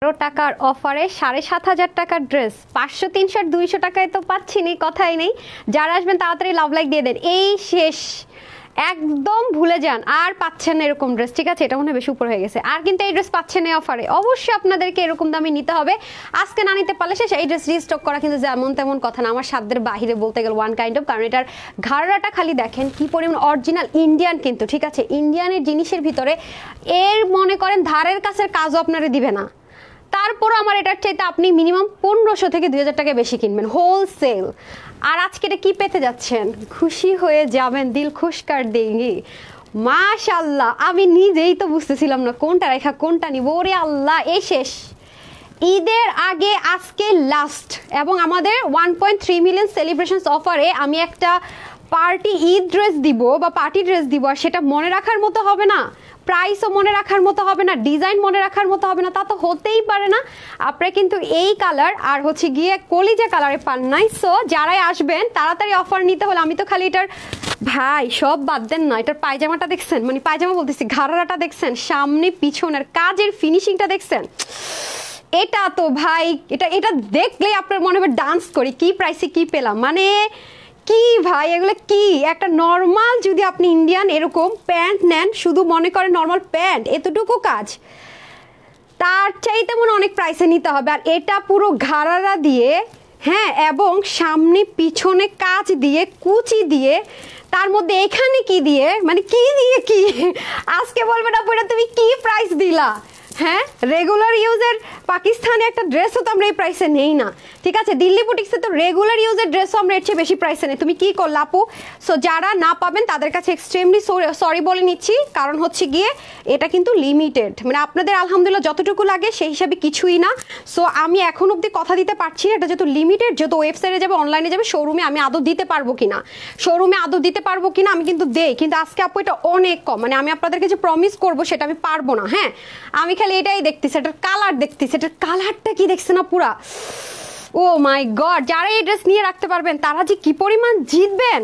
টাকার অফারে ৭,৫০০ টাকার ড্রেস ৫০০, ৩০০, ২০০ টাকায় তো পাচ্ছি নি, কথাই নেই। যারা আসবেন তাড়াতাড়ি লাভ লাইক দিয়ে দেন। এই শেষ, একদম ভুলে যান, আর পাচ্ছেন না এরকম ড্রেস। ঠিক আছে, এটা মনে হয় বেশি উপর হয়ে গেছে। আর কিন্তু এই ড্রেস পাচ্ছেন এই অফারে, অবশ্যই আপনাদেরকে এরকম দামে নিতে হবে। আজকে না নিতে পারলে শেষ। এই ড্রেস রিস্টক করা কিন্তু যেমন তেমন কথা না, আমার সাধ্যের বাহিরে বলতে গেলে ওয়ান কাইন্ড অফ। কারণ এটার ঘাড়াটা খালি দেখেন কি পরিমাণ অরিজিনাল ইন্ডিয়ান কিন্তু। ঠিক আছে, ইন্ডিয়ানের জিনিসের ভিতরে এর মনে করেন ধারের কাছের কাজও আপনারা দিবে না। তারপর আমার এটার চাইতে আপনি মিনিমাম ১৫০০ থেকে ২০০০ টাকা বেশি কিনবেন হোলসেল। আর আজকে এটা কি পেতে যাচ্ছেন, খুশি হয়ে যাবেন, দিল খুশ কর দেঙ্গি। মাশাআল্লাহ, আমি নিজেই তো বুঝতেছিলাম না কোনটা রেখা কোনটা নিব। ওরে আল্লাহ, এই শেষ। ঈদের আগে আজকে লাস্ট, এবং আমাদের 1.3 মিলিয়ন সেলিব্রেশনস অফারে আমি একটা পার্টি ঈদ ড্রেস দিব বা পার্টি ড্রেস দিব, আর সেটা মনে রাখার মতো হবে না, প্রাইসও মনে রাখার মতো হবে না, ডিজাইন মনে রাখার মতো হবে না, তা তো হতেই পারে না। আপনারা কিন্তু এই কালার আর হচ্ছে গিয়ে কলিজা কালারে পান নাই। সো যারাই আসবেন তাড়াতাড়ি অফার নিতে হলে, আমি তো খালি এটার ভাই সব বাদ দেন না, এটার পায়জামাটা দেখছেন, মানে পায়জামা বলতেছি, ঘাড়াটা দেখছেন, সামনে পিছনের কাজের ফিনিশিংটা দেখছেন, এটা তো ভাই এটা এটা দেখলেই আপনার মনে হবে ডান্স করি। কি প্রাইসে কি পেলাম, মানে কি ভাই এগুলো কি। একটা নর্মাল যদি আপনি ইন্ডিয়ান এরকম প্যান্ট নেন, শুধু মনে করেন নর্মাল প্যান্ট, এতটুকু কাজ, তার চাইতে মনে অনেক প্রাইসে নিতে হবে। আর এটা পুরো ঘাড়ারা দিয়ে, হ্যাঁ, এবং সামনে পিছনে কাজ দিয়ে, কুচি দিয়ে, তার মধ্যে এখানে কি দিয়ে, মানে কি দিয়ে কি আজকে বলবে না পুরো তুমি কি প্রাইস দিলা। হ্যাঁ, রেগুলার ইউজের পাকিস্তানে একটা ড্রেসও তো আমরা এই প্রাইসে নেই না। ঠিক আছে, দিল্লি বুটিক্সে তো রেগুলার ইউজের ড্রেসও আমরা এর চেয়ে বেশি প্রাইসে নেই। তুমি কি করলা আপু? সো যারা না পাবেন তাদের কাছে এক্সট্রিমলি সরি বলে নিচ্ছি, কারণ হচ্ছে গিয়ে এটা কিন্তু লিমিটেড, মানে আপনাদের আলহামদুলিল্লাহ যতটুকু লাগে সেই হিসাবে কিছুই না। সো আমি এখন অব্দি কথা দিতে পারছি না, এটা যেহেতু লিমিটেড, যেহেতু ওয়েবসাইটে যাবে, অনলাইনে যাবে, শোরুমে আমি আদৌ দিতে পারবো কিনা, আমি কিন্তু দেই, কিন্তু আজকে আপু এটা অনেক কম, মানে আমি আপনাদেরকে যে প্রমিস করবো সেটা আমি পারবো না। হ্যাঁ, আমি খালি এটাই দেখতেছি, এটার কালার দেখতেছি, এটার কালারটা কি দেখছে না পুরা, ও মাই গড। যারা এই ড্রেস নিয়ে রাখতে পারবেন তারা যে কি পরিমাণ জিতবেন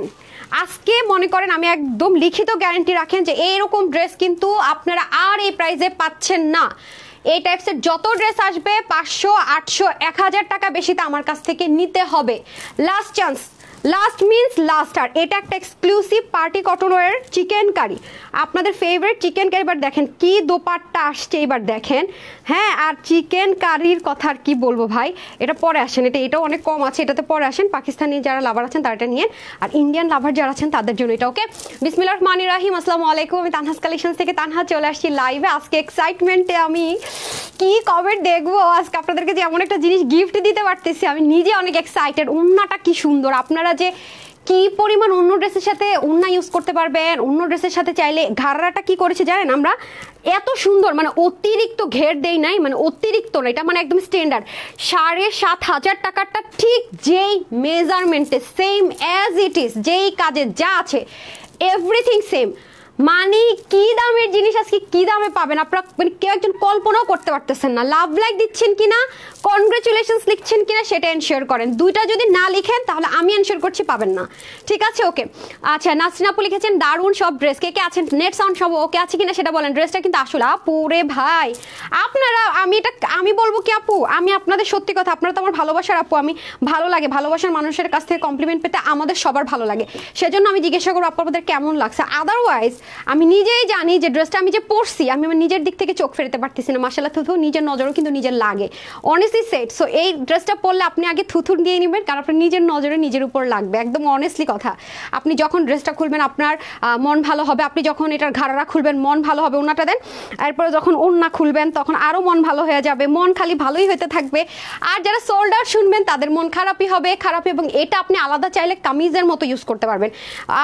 আজকে মনে করেন, আমি একদম লিখিত গ্যারান্টি রাখেন যে এইরকম ড্রেস কিন্তু আপনারা আর এই প্রাইসে পাচ্ছেন না। এই টাইপসের যত ড্রেস আসবে ৫০০, ৮০০, ১০০০ টাকা বেশিতে আমার কাছ থেকে নিতে হবে। Last chance, last means last. আর এটা একটা এক্সক্লুসিভ পার্টি কটনের চিকেন কারি, আপনাদের ফেভারিট চিকেন কারি। এবার দেখেন কি দোপাট্টা আসছে, এবার দেখেন। হ্যাঁ, আর চিকেন কারির কথা আর কি বলবো ভাই, এটা পরে আসেন, এটাও অনেক কম আছে, এটাতে পরে আসেন। পাকিস্তানি যারা লাভার আছেন তারা এটা নিয়েন, আর ইন্ডিয়ান লাভার যারা আছেন তাদের জন্য এটা। ওকে, বিসমিল্লাহির রহমানির রহিম, আসসালামু আলাইকুম। আমি তানহাস কালেকশনস থেকে তানহা চলে আসছি লাইভে। আজকে এক্সাইটমেন্টে আমি কি কবে দেখবো, আজকে আপনাদেরকে যে এমন একটা জিনিস গিফট দিতে পারতেছি, আমি নিজে অনেক এক্সাইটেড। ওড়নাটা কি সুন্দর, আপনারা যে কি পরিমাণ অন্য ড্রেসের সাথে ওড়না ইউজ করতে পারবেন, অন্য ড্রেসের সাথে চাইলে। ঘাড়াটা কি করেছে জানেন, আমরা এত সুন্দর, মানে অতিরিক্ত ঘের দেই নাই, মানে অতিরিক্ত না, এটা মানে একদম স্ট্যান্ডার্ড। ৭,৫০০ টাকাটা ঠিক যেই মেজারমেন্টে সেম অ্যাজ ইট ইজ, যেই কাজে যা আছে এভরিথিং সেম, মানে কি দামের জিনিস আজকে কি দামে পাবেন আপনারা, মানে কেউ একজন কল্পনাও করতে পারতেছেন না। লাভ লাইক দিচ্ছেন কিনা, কনগ্রেচুলেশনস লিখছেন কিনা সেটা এনশিওর করেন। দুইটা যদি না লিখেন তাহলে আমি এনশিওর করছি পাবেন না। ঠিক আছে, ওকে। আচ্ছা, নাসরিন আপু লিখেছেন দারুণ সব ড্রেস, কে কে আছেন, নেট সাউন্ড সব ওকে আছে কিনা সেটা বলেন। ড্রেসটা কিন্তু আসলে আপু রে ভাই, আপনারা, আমি বলবো কি আপু, আমি আপনাদের সত্যি কথা, আপনারা তো আমার ভালোবাসার আপু, আমি ভালো লাগে, ভালোবাসার মানুষের কাছ থেকে কমপ্লিমেন্ট পেতে আমাদের সবার ভালো লাগে, সেজন্য আমি জিজ্ঞাসা করবো আপনাদের কেমন লাগছে। আদারওয়াইজ আমি নিজেই জানি যে ড্রেসটা আমি যে পরছি, আমি আমার নিজের দিক থেকে চোখ ফেরাতে পারতেছি না। মাশাআল্লাহ, থুথু নিজের নজরও কিন্তু নিজের লাগে, অনেস্টলি সেট। সো এই ড্রেসটা পরলে আপনি আগে থুথুর দিয়ে নেবেন, কারণ আপনার নিজের নজরে নিজের উপর লাগবে, একদম অনেস্টলি কথা। আপনি যখন ড্রেসটা খুলবেন আপনার মন ভালো হবে, আপনি যখন এটার ঘাড়া খুলবেন মন ভালো হবে, ওড়নাটা দেন, এরপরে যখন ওড়না খুলবেন তখন আরও মন ভালো হয়ে যাবে, মন খালি ভালোই হতে থাকবে। আর যারা সোল্ড আউট শুনবেন তাদের মন খারাপই হবে, খারাপ। এবং এটা আপনি আলাদা চাইলে কামিজের মতো ইউজ করতে পারবেন।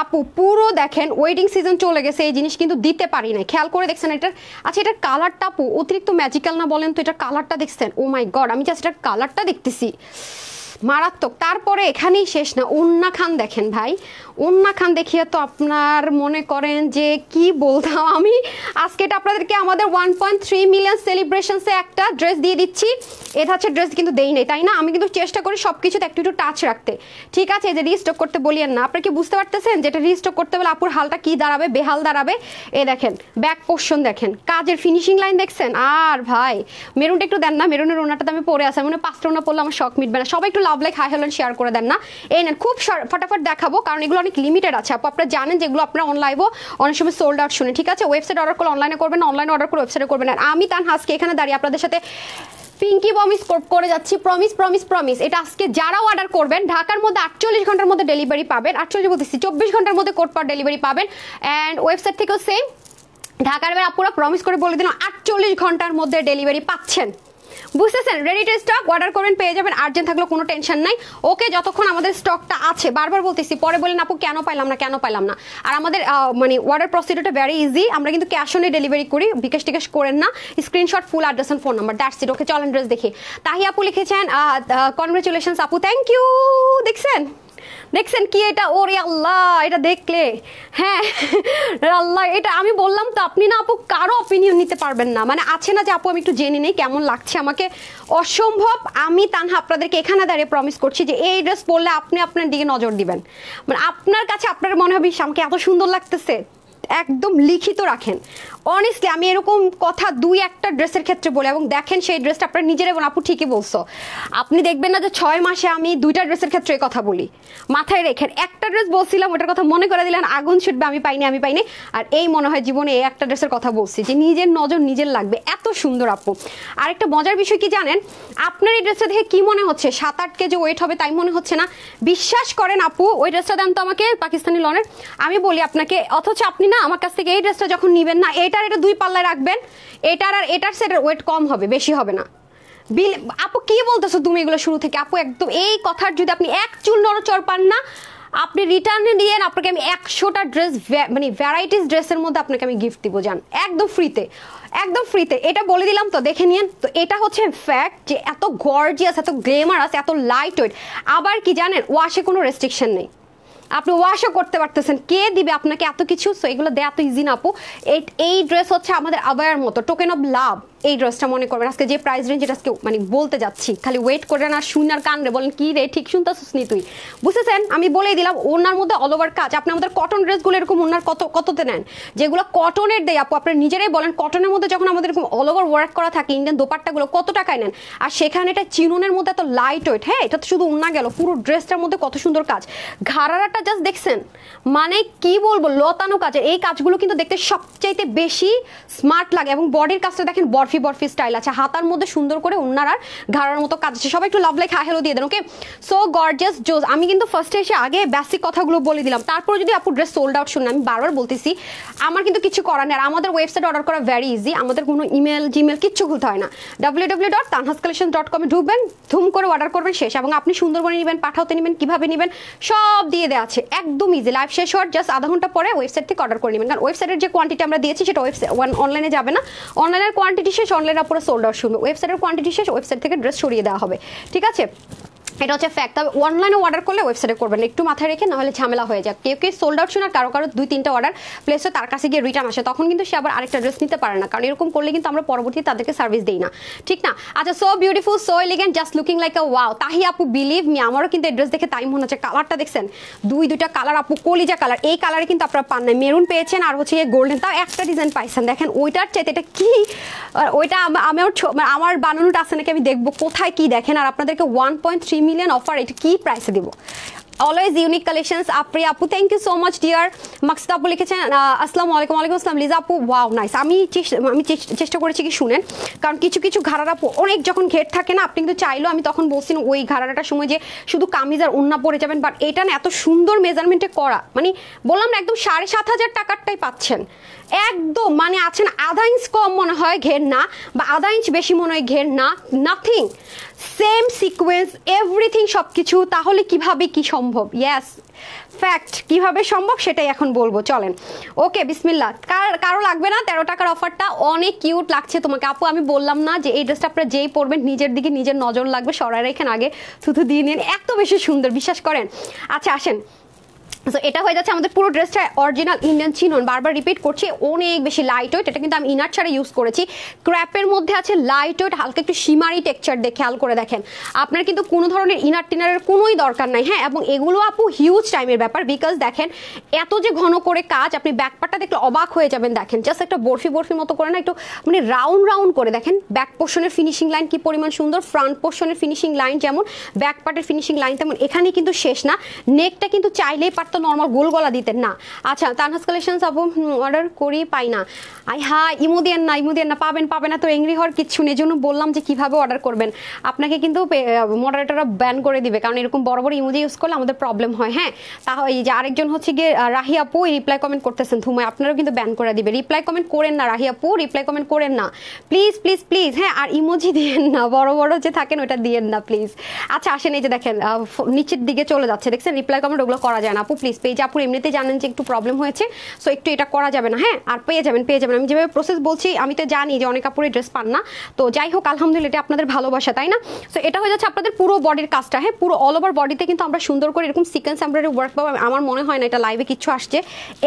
আপু পুরো দেখেন, ওয়েডিং সিজন চলে গেছে, এই জিনিস কিন্তু দিতে পারি না, খেয়াল করে দেখছেন এটার। আচ্ছা, এটার কালারটা আপু অতিরিক্ত ম্যাজিক্যাল না বলেন তো? এটার কালারটা দেখছেন, ও মাই গড, আমি জাস্ট এটার কালারটা দেখতেছি, মারাত্মক। তারপরে এখানেই শেষ না, ওন্না খান দেখেন ভাই, ওন্না খান দেখিয়ে তো আপনার মনে করেন যে কি বলতাম আমি। আজকে এটা আপনাদেরকে আমাদের 1.3 মিলিয়ন সেলিব্রেশনসে একটা ড্রেস দিয়ে দিচ্ছি। এটা হচ্ছে ড্রেস কিন্তু দেই নেই, তাই না? আমি কিন্তু চেষ্টা করি সব কিছুতে একটু একটু টাচ রাখতে, ঠিক আছে? এই যে রিস্টক করতে বলিয়েন না, আপনারা কি বুঝতে পারতেছেন যেটা রিস্টক করতে বলে আপুর হালটা কি দাঁড়াবে, বেহাল দাঁড়াবে। এ দেখেন ব্যাক পোর্শন দেখেন, কাজের ফিনিশিং লাইন দেখছেন। আর ভাই মেরুনটা একটু দেন না, মেরুনের ওনাটা আমি পরে আসে, মানে 5টা ওনা পড়লে আমার শখ মিটবে না। সবাই একটু love like hi hello share করে দেন না। এই নেন, খুব ফটাফট দেখাবো কারণ এগুলো অনেক লিমিটেড আছে আপু, আপনারা জানেন যেগুলো আপনারা অনলাইনও অনেক সময় সোল্ড আউট শুনে, ঠিক আছে? ওয়েবসাইট অর্ডার করলে অনলাইনে করবেন, অনলাইনে অর্ডার করে ওয়েবসাইটে করবেন। আর আমি তানহা আজকে এখানে দাঁড়িয়ে আপনাদের সাথে পিঙ্কি প্রমিস করে যাচ্ছি, প্রমিস প্রমিস প্রমিস। এটা আজকে যারা অর্ডার করবেন ঢাকার মধ্যে 48 ঘন্টার মধ্যে ডেলিভারি পাবেন, 48 বলতেছি 24 ঘন্টার মধ্যে কোড পার ডেলিভারি পাবেন। অ্যান্ড ওয়েবসাইট থেকেও সেম, ঢাকার বেলা পুরো প্রমিস করে বলে দিলাম 48 ঘন্টার মধ্যে ডেলিভারি পাচ্ছেন, বুঝতেছেন? রেডি টু স্টক, অর্ডার করবেন পেয়ে যাবেন, আর্জেন্ট থাকলেও কোনো টেনশন নাই। ওকে, যতক্ষণ আমাদের স্টকটা আছে, বারবার বলতেছি, পরে বলেন আপু কেন পাইলাম না কেন পাইলাম না। আর আমাদের মানে অর্ডার প্রসিডিউরটা ভেরি ইজি, আমরা কিন্তু ক্যাশ অনে ডেলিভারি করি, বিকাশ টিকাশ করেন না, screenshot full address and phone number, that's it. Okay চলেন ড্রেস দেখি। তাহি আপু লিখেছেন কনগ্রেচুলেশনস আপু, থ্যাংক ইউ। দেখছেন কি এটা? ওরে আল্লাহ, এটা দেখলে হ্যাঁ আল্লাহ, এটা আমি বললাম তো, আপনি না আপু কারো অপিনিয়ন নিতে পারবেন না, মানে আছে না যে আপু আমি একটু জেনে নেই কেমন লাগছে আমাকে, অসম্ভব। আমি তানহা আপনাদেরকে এখানে দাঁড়িয়ে প্রমিস করছি যে এই ড্রেস পরলে আপনি আপনার দিকে নজর দিবেন, মানে আপনার কাছে আপনার মনে হবে আমাকে এত সুন্দর লাগতেছে, একদম লিখিত রাখেন। অনেস্টলি আমি এরকম কথা 2-1টা ড্রেসের ক্ষেত্রে বলি, এবং দেখেন সেই ড্রেসটা আপনার নিজেরাই বলেন আপু ঠিকই বলছো। আপনি দেখবেন না যে 6 মাসে আমি 2টা ড্রেসের ক্ষেত্রে এই কথা বলি, মাথায় রেখেন। একটা ড্রেস বলছিলাম, ওটার কথা মনে করে দিলেন, আগুন ছুটবে, আমি পাইনি আমি পাইনি। আর এই মনে হয় জীবনে এই একটা ড্রেসের কথা বলছি যে নিজের নজর নিজের লাগবে, এত সুন্দর আপু। আরেকটা মজার বিষয় কি জানেন, আপনার এই ড্রেসটা দেখে কি মনে হচ্ছে 7-8 কেজি ওয়েট হবে তাই মনে হচ্ছে না? বিশ্বাস করেন আপু, ওই ড্রেসটা দেন তো আমাকে পাকিস্তানি লনের, আমি বলি আপনাকে, অথচ আপনি না আমার কাছ থেকে এই ড্রেসটা যখন নিবেন না, এটার এটা 2 পাল্লায় রাখবেন, এটার আর এটার সেটার ওয়েট কম হবে, বেশি হবে না। আপু কি বলতেছো তুমি এগুলো শুরু থেকে? আপু একদম এই কথার যদি আপনি এক চুল নড়চড় পান না, আপনি রিটার্নে দিয়ে আপনাকে আমি 100টা ড্রেস, মানে ভ্যারাইটিস ড্রেসের মধ্যে আপনাকে আমি গিফট দিব, জান, একদম ফ্রিতে, একদম ফ্রিতে। এটা বলে দিলাম তো, দেখে নিন। তো এটা হচ্ছে ফ্যাক্ট যে এত গর্জিয়াস, এত গ্লেমারাস, এত লাইট ওয়েট। আবার কি জানেন, ওয়াশে কোনো রেস্ট্রিকশন নেই, আপনি ওয়াশও করতে পারতেছেন, কে দিবে আপনাকে এত কিছু? সো এগুলো দেয়া তো ইজি না আপু। এই ড্রেস হচ্ছে আমাদের আবায়ের মতো টোকেন অফ লাভ। এই ড্রেসটা মনে করবেন আজকে যে প্রাইস রেঞ্জ, এটা আজকে মানে বলতে যাচ্ছি, খালি ওয়েট করেন আর শুনার কান রে বলেন কি রে ঠিক শুনতেছিস নি তুই, বুঝেছেন? আমি বলেই দিলাম, ওনার মধ্যে অল ওভার কাজ। আপনি আমাদের কটন ড্রেসগুলো এরকম ওনার কততে নেন, যেগুলো কটনের দেয় আপু, আপনারা নিজেরাই বলেন, কটনের মধ্যে যখন আমাদের এরকম অল ওভার ওয়ার্ক করা থাকে, ইন্ডিয়ান দোপাট্টাগুলো কত টাকায় নেন? আর সেখানে এটা চিননের মধ্যে এত লাইট ওয়েট, হ্যাঁ, এটা তো শুধু ওনা গেল, পুরো ড্রেসটার মধ্যে কত সুন্দর কাজ। ঘাড়ারাটা জাস্ট দেখছেন, মানে কি বলবো, লতানো কাজের। এই কাজগুলো কিন্তু দেখতে সবচাইতে বেশি স্মার্ট লাগে, এবং বডির কাজটা দেখেন বরফি বরফি স্টাইল আছে, হাতার মধ্যে সুন্দর করে ওনার আর ঘাড়ার মতো কাজ আছে। সবাই একটু লাভ লাইক হাই হ্যালো দিয়ে দেন। ওকে, সো গর্জিয়াস জোজ। আমি কিন্তু ফার্স্টে এসে আগে বেসিক কথাগুলো বলে দিলাম, তারপর যদি আপু ড্রেস সোল্ড আউট শুনে, আমি বারবার বলতেছি আমার কিন্তু কিছু করার নেই। আর আমাদের ওয়েবসাইট অর্ডার করা ভেরি ইজি, আমাদের কোনো ইমেল জিমেল কিচ্ছু খুলতে হয় না। www.tanhascollection.com ঢুকবেন, ধুম করে অর্ডার করবেন, শেষ। এবং আপনি সুন্দরবনে নেবেন, পাঠাতে নেবেন, কিভাবে নেবেন সব দিয়ে দেওয়া আছে, একদম ইজি। লাইভ শেষ হওয়ার জাস্ট আধা ঘন্টা পরে ওয়েবসাইট থেকে অর্ডার করে নেবেন, কারণ ওয়েবসাইটের যে কোয়ান্টিটি আমরা দিয়েছি সেটা অনলাইনে যাবে না, অনলাইনের কোয়ান্টিটি শেষ, অনলাইনে পুরো সোল্ড আউট শুনবে, ওয়েবসাইটের কোয়ান্টিটি শেষ, ওয়েবসাইট থেকে ড্রেস সরিয়ে দেওয়া হবে, ঠিক আছে? এটা হচ্ছে ফ্যাক্ট। তবে অনলাইনে অর্ডার করলে ওয়েবসাইটে করবেন, একটু মাথায় রেখে, নাহলে ঝামেলা হয়ে যায়। কেউ কেউ সোল্ড আউট শোনার কারো 2-3টা অর্ডার প্লেস হয়, তার কাছে গিয়ে রিটার্ন আসে, তখন কিন্তু সে আবার আরেকটা ড্রেস নিতে পারে না, কারণ এরকম করলে কিন্তু আমরা পরবর্তী তাদেরকে সার্ভিস দিই না, ঠিক না? আচ্ছা, so beautiful, so elegant, just looking like a wow. Tahi আপু বিলিভ মি, আমারও কিন্তু এই ড্রেস দেখে তাই মনে হচ্ছে। কালারটা দেখছেন, 2-2টা কালার আপু, কলিজা কালার। এই কালারে কিন্তু আপনারা পান নাই, মেরুন পেয়েছেন আর হচ্ছে গোল্ডেন, তাও একটা ডিজাইন পাইছেন। দেখেন ওইটার চাইতে এটা কি, ওইটা আমার বানানোটা আছে নাকি আমি দেখবো কোথায় কি, দেখেন। আর আপনাদেরকে 1.3 মিলিয়ন অফার, এটা কি প্রাইসে দিব? Always unique collections. আপু thank you so much dear. Maksud আপু লিখেছেন আসসালামু আলাইকুম। ওয়ালাইকুম আসসালাম। লিজা আপু ওয়াও নাইস। আমি চেষ্টা করেছি কি শুনেন, কারণ কিছু কিছু ঘাড়ারা অনেক যখন ঘের থাকে না, আপনি কিন্তু চাইলেও, আমি তখন বলছি ওই ঘাড়াটার সময় যে শুধু কামিজ আর ওড়না পরে যাবেন, বাট এটা না এত সুন্দর মেজারমেন্টে করা, মানে বললাম না একদম 7,500 টাকারটাই পাচ্ছেন, একদম মানে আছেন আধা ইঞ্চ কম মনে হয় ঘের না, বা আধা ইঞ্চ বেশি মনে হয় ঘের না, নাথিং, সেম সিকোয়েন্স এভরিথিং সব কিছু। তাহলে কিভাবে কি সম্ভব? ইয়েস ফ্যাক্ট, কিভাবে সম্ভব সেটাই এখন বলবো, চলেন। ওকে বিসমিল্লাহ। কারো লাগবে না 13 টাকার অফারটা? অনেক কিউট লাগছে তোমাকে আপু, আমি বললাম না যে এই ড্রেসটা আপনারা যেই পরবেন নিজের দিকে নিজের নজর লাগবে, সরাই রেখেন আগে, থুথু দিয়ে নিন, এত বেশি সুন্দর, বিশ্বাস করেন। আচ্ছা আসেন, তো এটা হয়ে যাচ্ছে আমাদের পুরো ড্রেসটা অরিজিনাল ইন্ডিয়ান চিনন, বারবার রিপিট করছি, অনেক বেশি লাইট ওয়েট। এটা কিন্তু আমি ইনার ছাড়া ইউজ করেছি। ক্র্যাপের মধ্যে আছে লাইট ওয়েট, হালকা একটু শিমারি টেক্সচার দেখে খেয়াল করে দেখেন। আপনার কিন্তু কোনো ধরনের ইনার টিনারের কোনোই দরকার নাই, হ্যাঁ। এবং এগুলো আপু হিউজ টাইমের ব্যাপার, বিকজ দেখেন এত যে ঘন করে কাজ, আপনি ব্যাকপার্টটা দেখলে অবাক হয়ে যাবেন। দেখেন জাস্ট একটা বরফি বরফির মতো করে না, একটু মানে রাউন্ড রাউন্ড করে দেখেন। ব্যাক পোর্শনের ফিনিশিং লাইন কি পরিমাণ সুন্দর, ফ্রন্ট পোর্শনের ফিনিশিং লাইন যেমন, ব্যাক পার্টের ফিনিশিং লাইন তেমন। এখানে কিন্তু শেষ না, নেকটা কিন্তু চাইলেই পারতো নর্মাল গোল গলা দিতেন না। আচ্ছা তানহাস কালেকশনস আপু অর্ডার করি পাই না, হ্যাঁ ইমো দিয়েন না, ইমো দিয়েন না, পাবেন না তো, এংরি হওয়ার কিচ্ছু নেই। জন্য বললাম যে কিভাবে অর্ডার করবেন, আপনাকে কিন্তু মডারেটররা ব্যান করে দিবে, কারণ এরকম বড় বড় ইমোজি ইউজ করলে আমাদের প্রবলেম হয়, হ্যাঁ। তাহলে এই যে আরেকজন হচ্ছে গিয়ে রাহি আপু রিপ্লাই কমেন্ট করতেছেন ধুমায়, আপনারাও কিন্তু ব্যান করে দিবে। রিপ্লাই কমেন্ট করেন না রাহি আপু, রিপ্লাই কমেন্ট করেন না প্লিজ প্লিজ প্লিজ, হ্যাঁ। আর ইমোজি দিয়েন না, বড় বড় যে থাকেন ওটা দিয়েন না প্লিজ। আচ্ছা আসেন, এই যে দেখেন নিচের দিকে চলে যাচ্ছে, দেখছেন রিপ্লাই কমেন্ট ওগুলো করা যায় না আপু, প্লিজ। পেজ আপু এমনিতে জানেন যে একটু প্রবলেম হয়েছে, সো একটু এটা করা যাবে না, হ্যাঁ। আর পেয়ে যাবেন আমি যেভাবে প্রসেস বলছি, আমি তো জানি যে অনেক কাপড়ে ড্রেস পান না, তো যাই হোক আলহামদুলিল্লাহ এটা আপনাদের ভালোবাসা, তাই না। সো এটা হয়ে যাচ্ছে আপনাদের পুরো বডির কাজটা, হ্যাঁ। পুরো অল ওভার বডিতে কিন্তু আমরা সুন্দর করে এরকম সিকোয়েন্স এমব্রয়ডারি ওয়ার্ক পাবো। আমার মনে হয় না এটা লাইভে কিছু আসছে,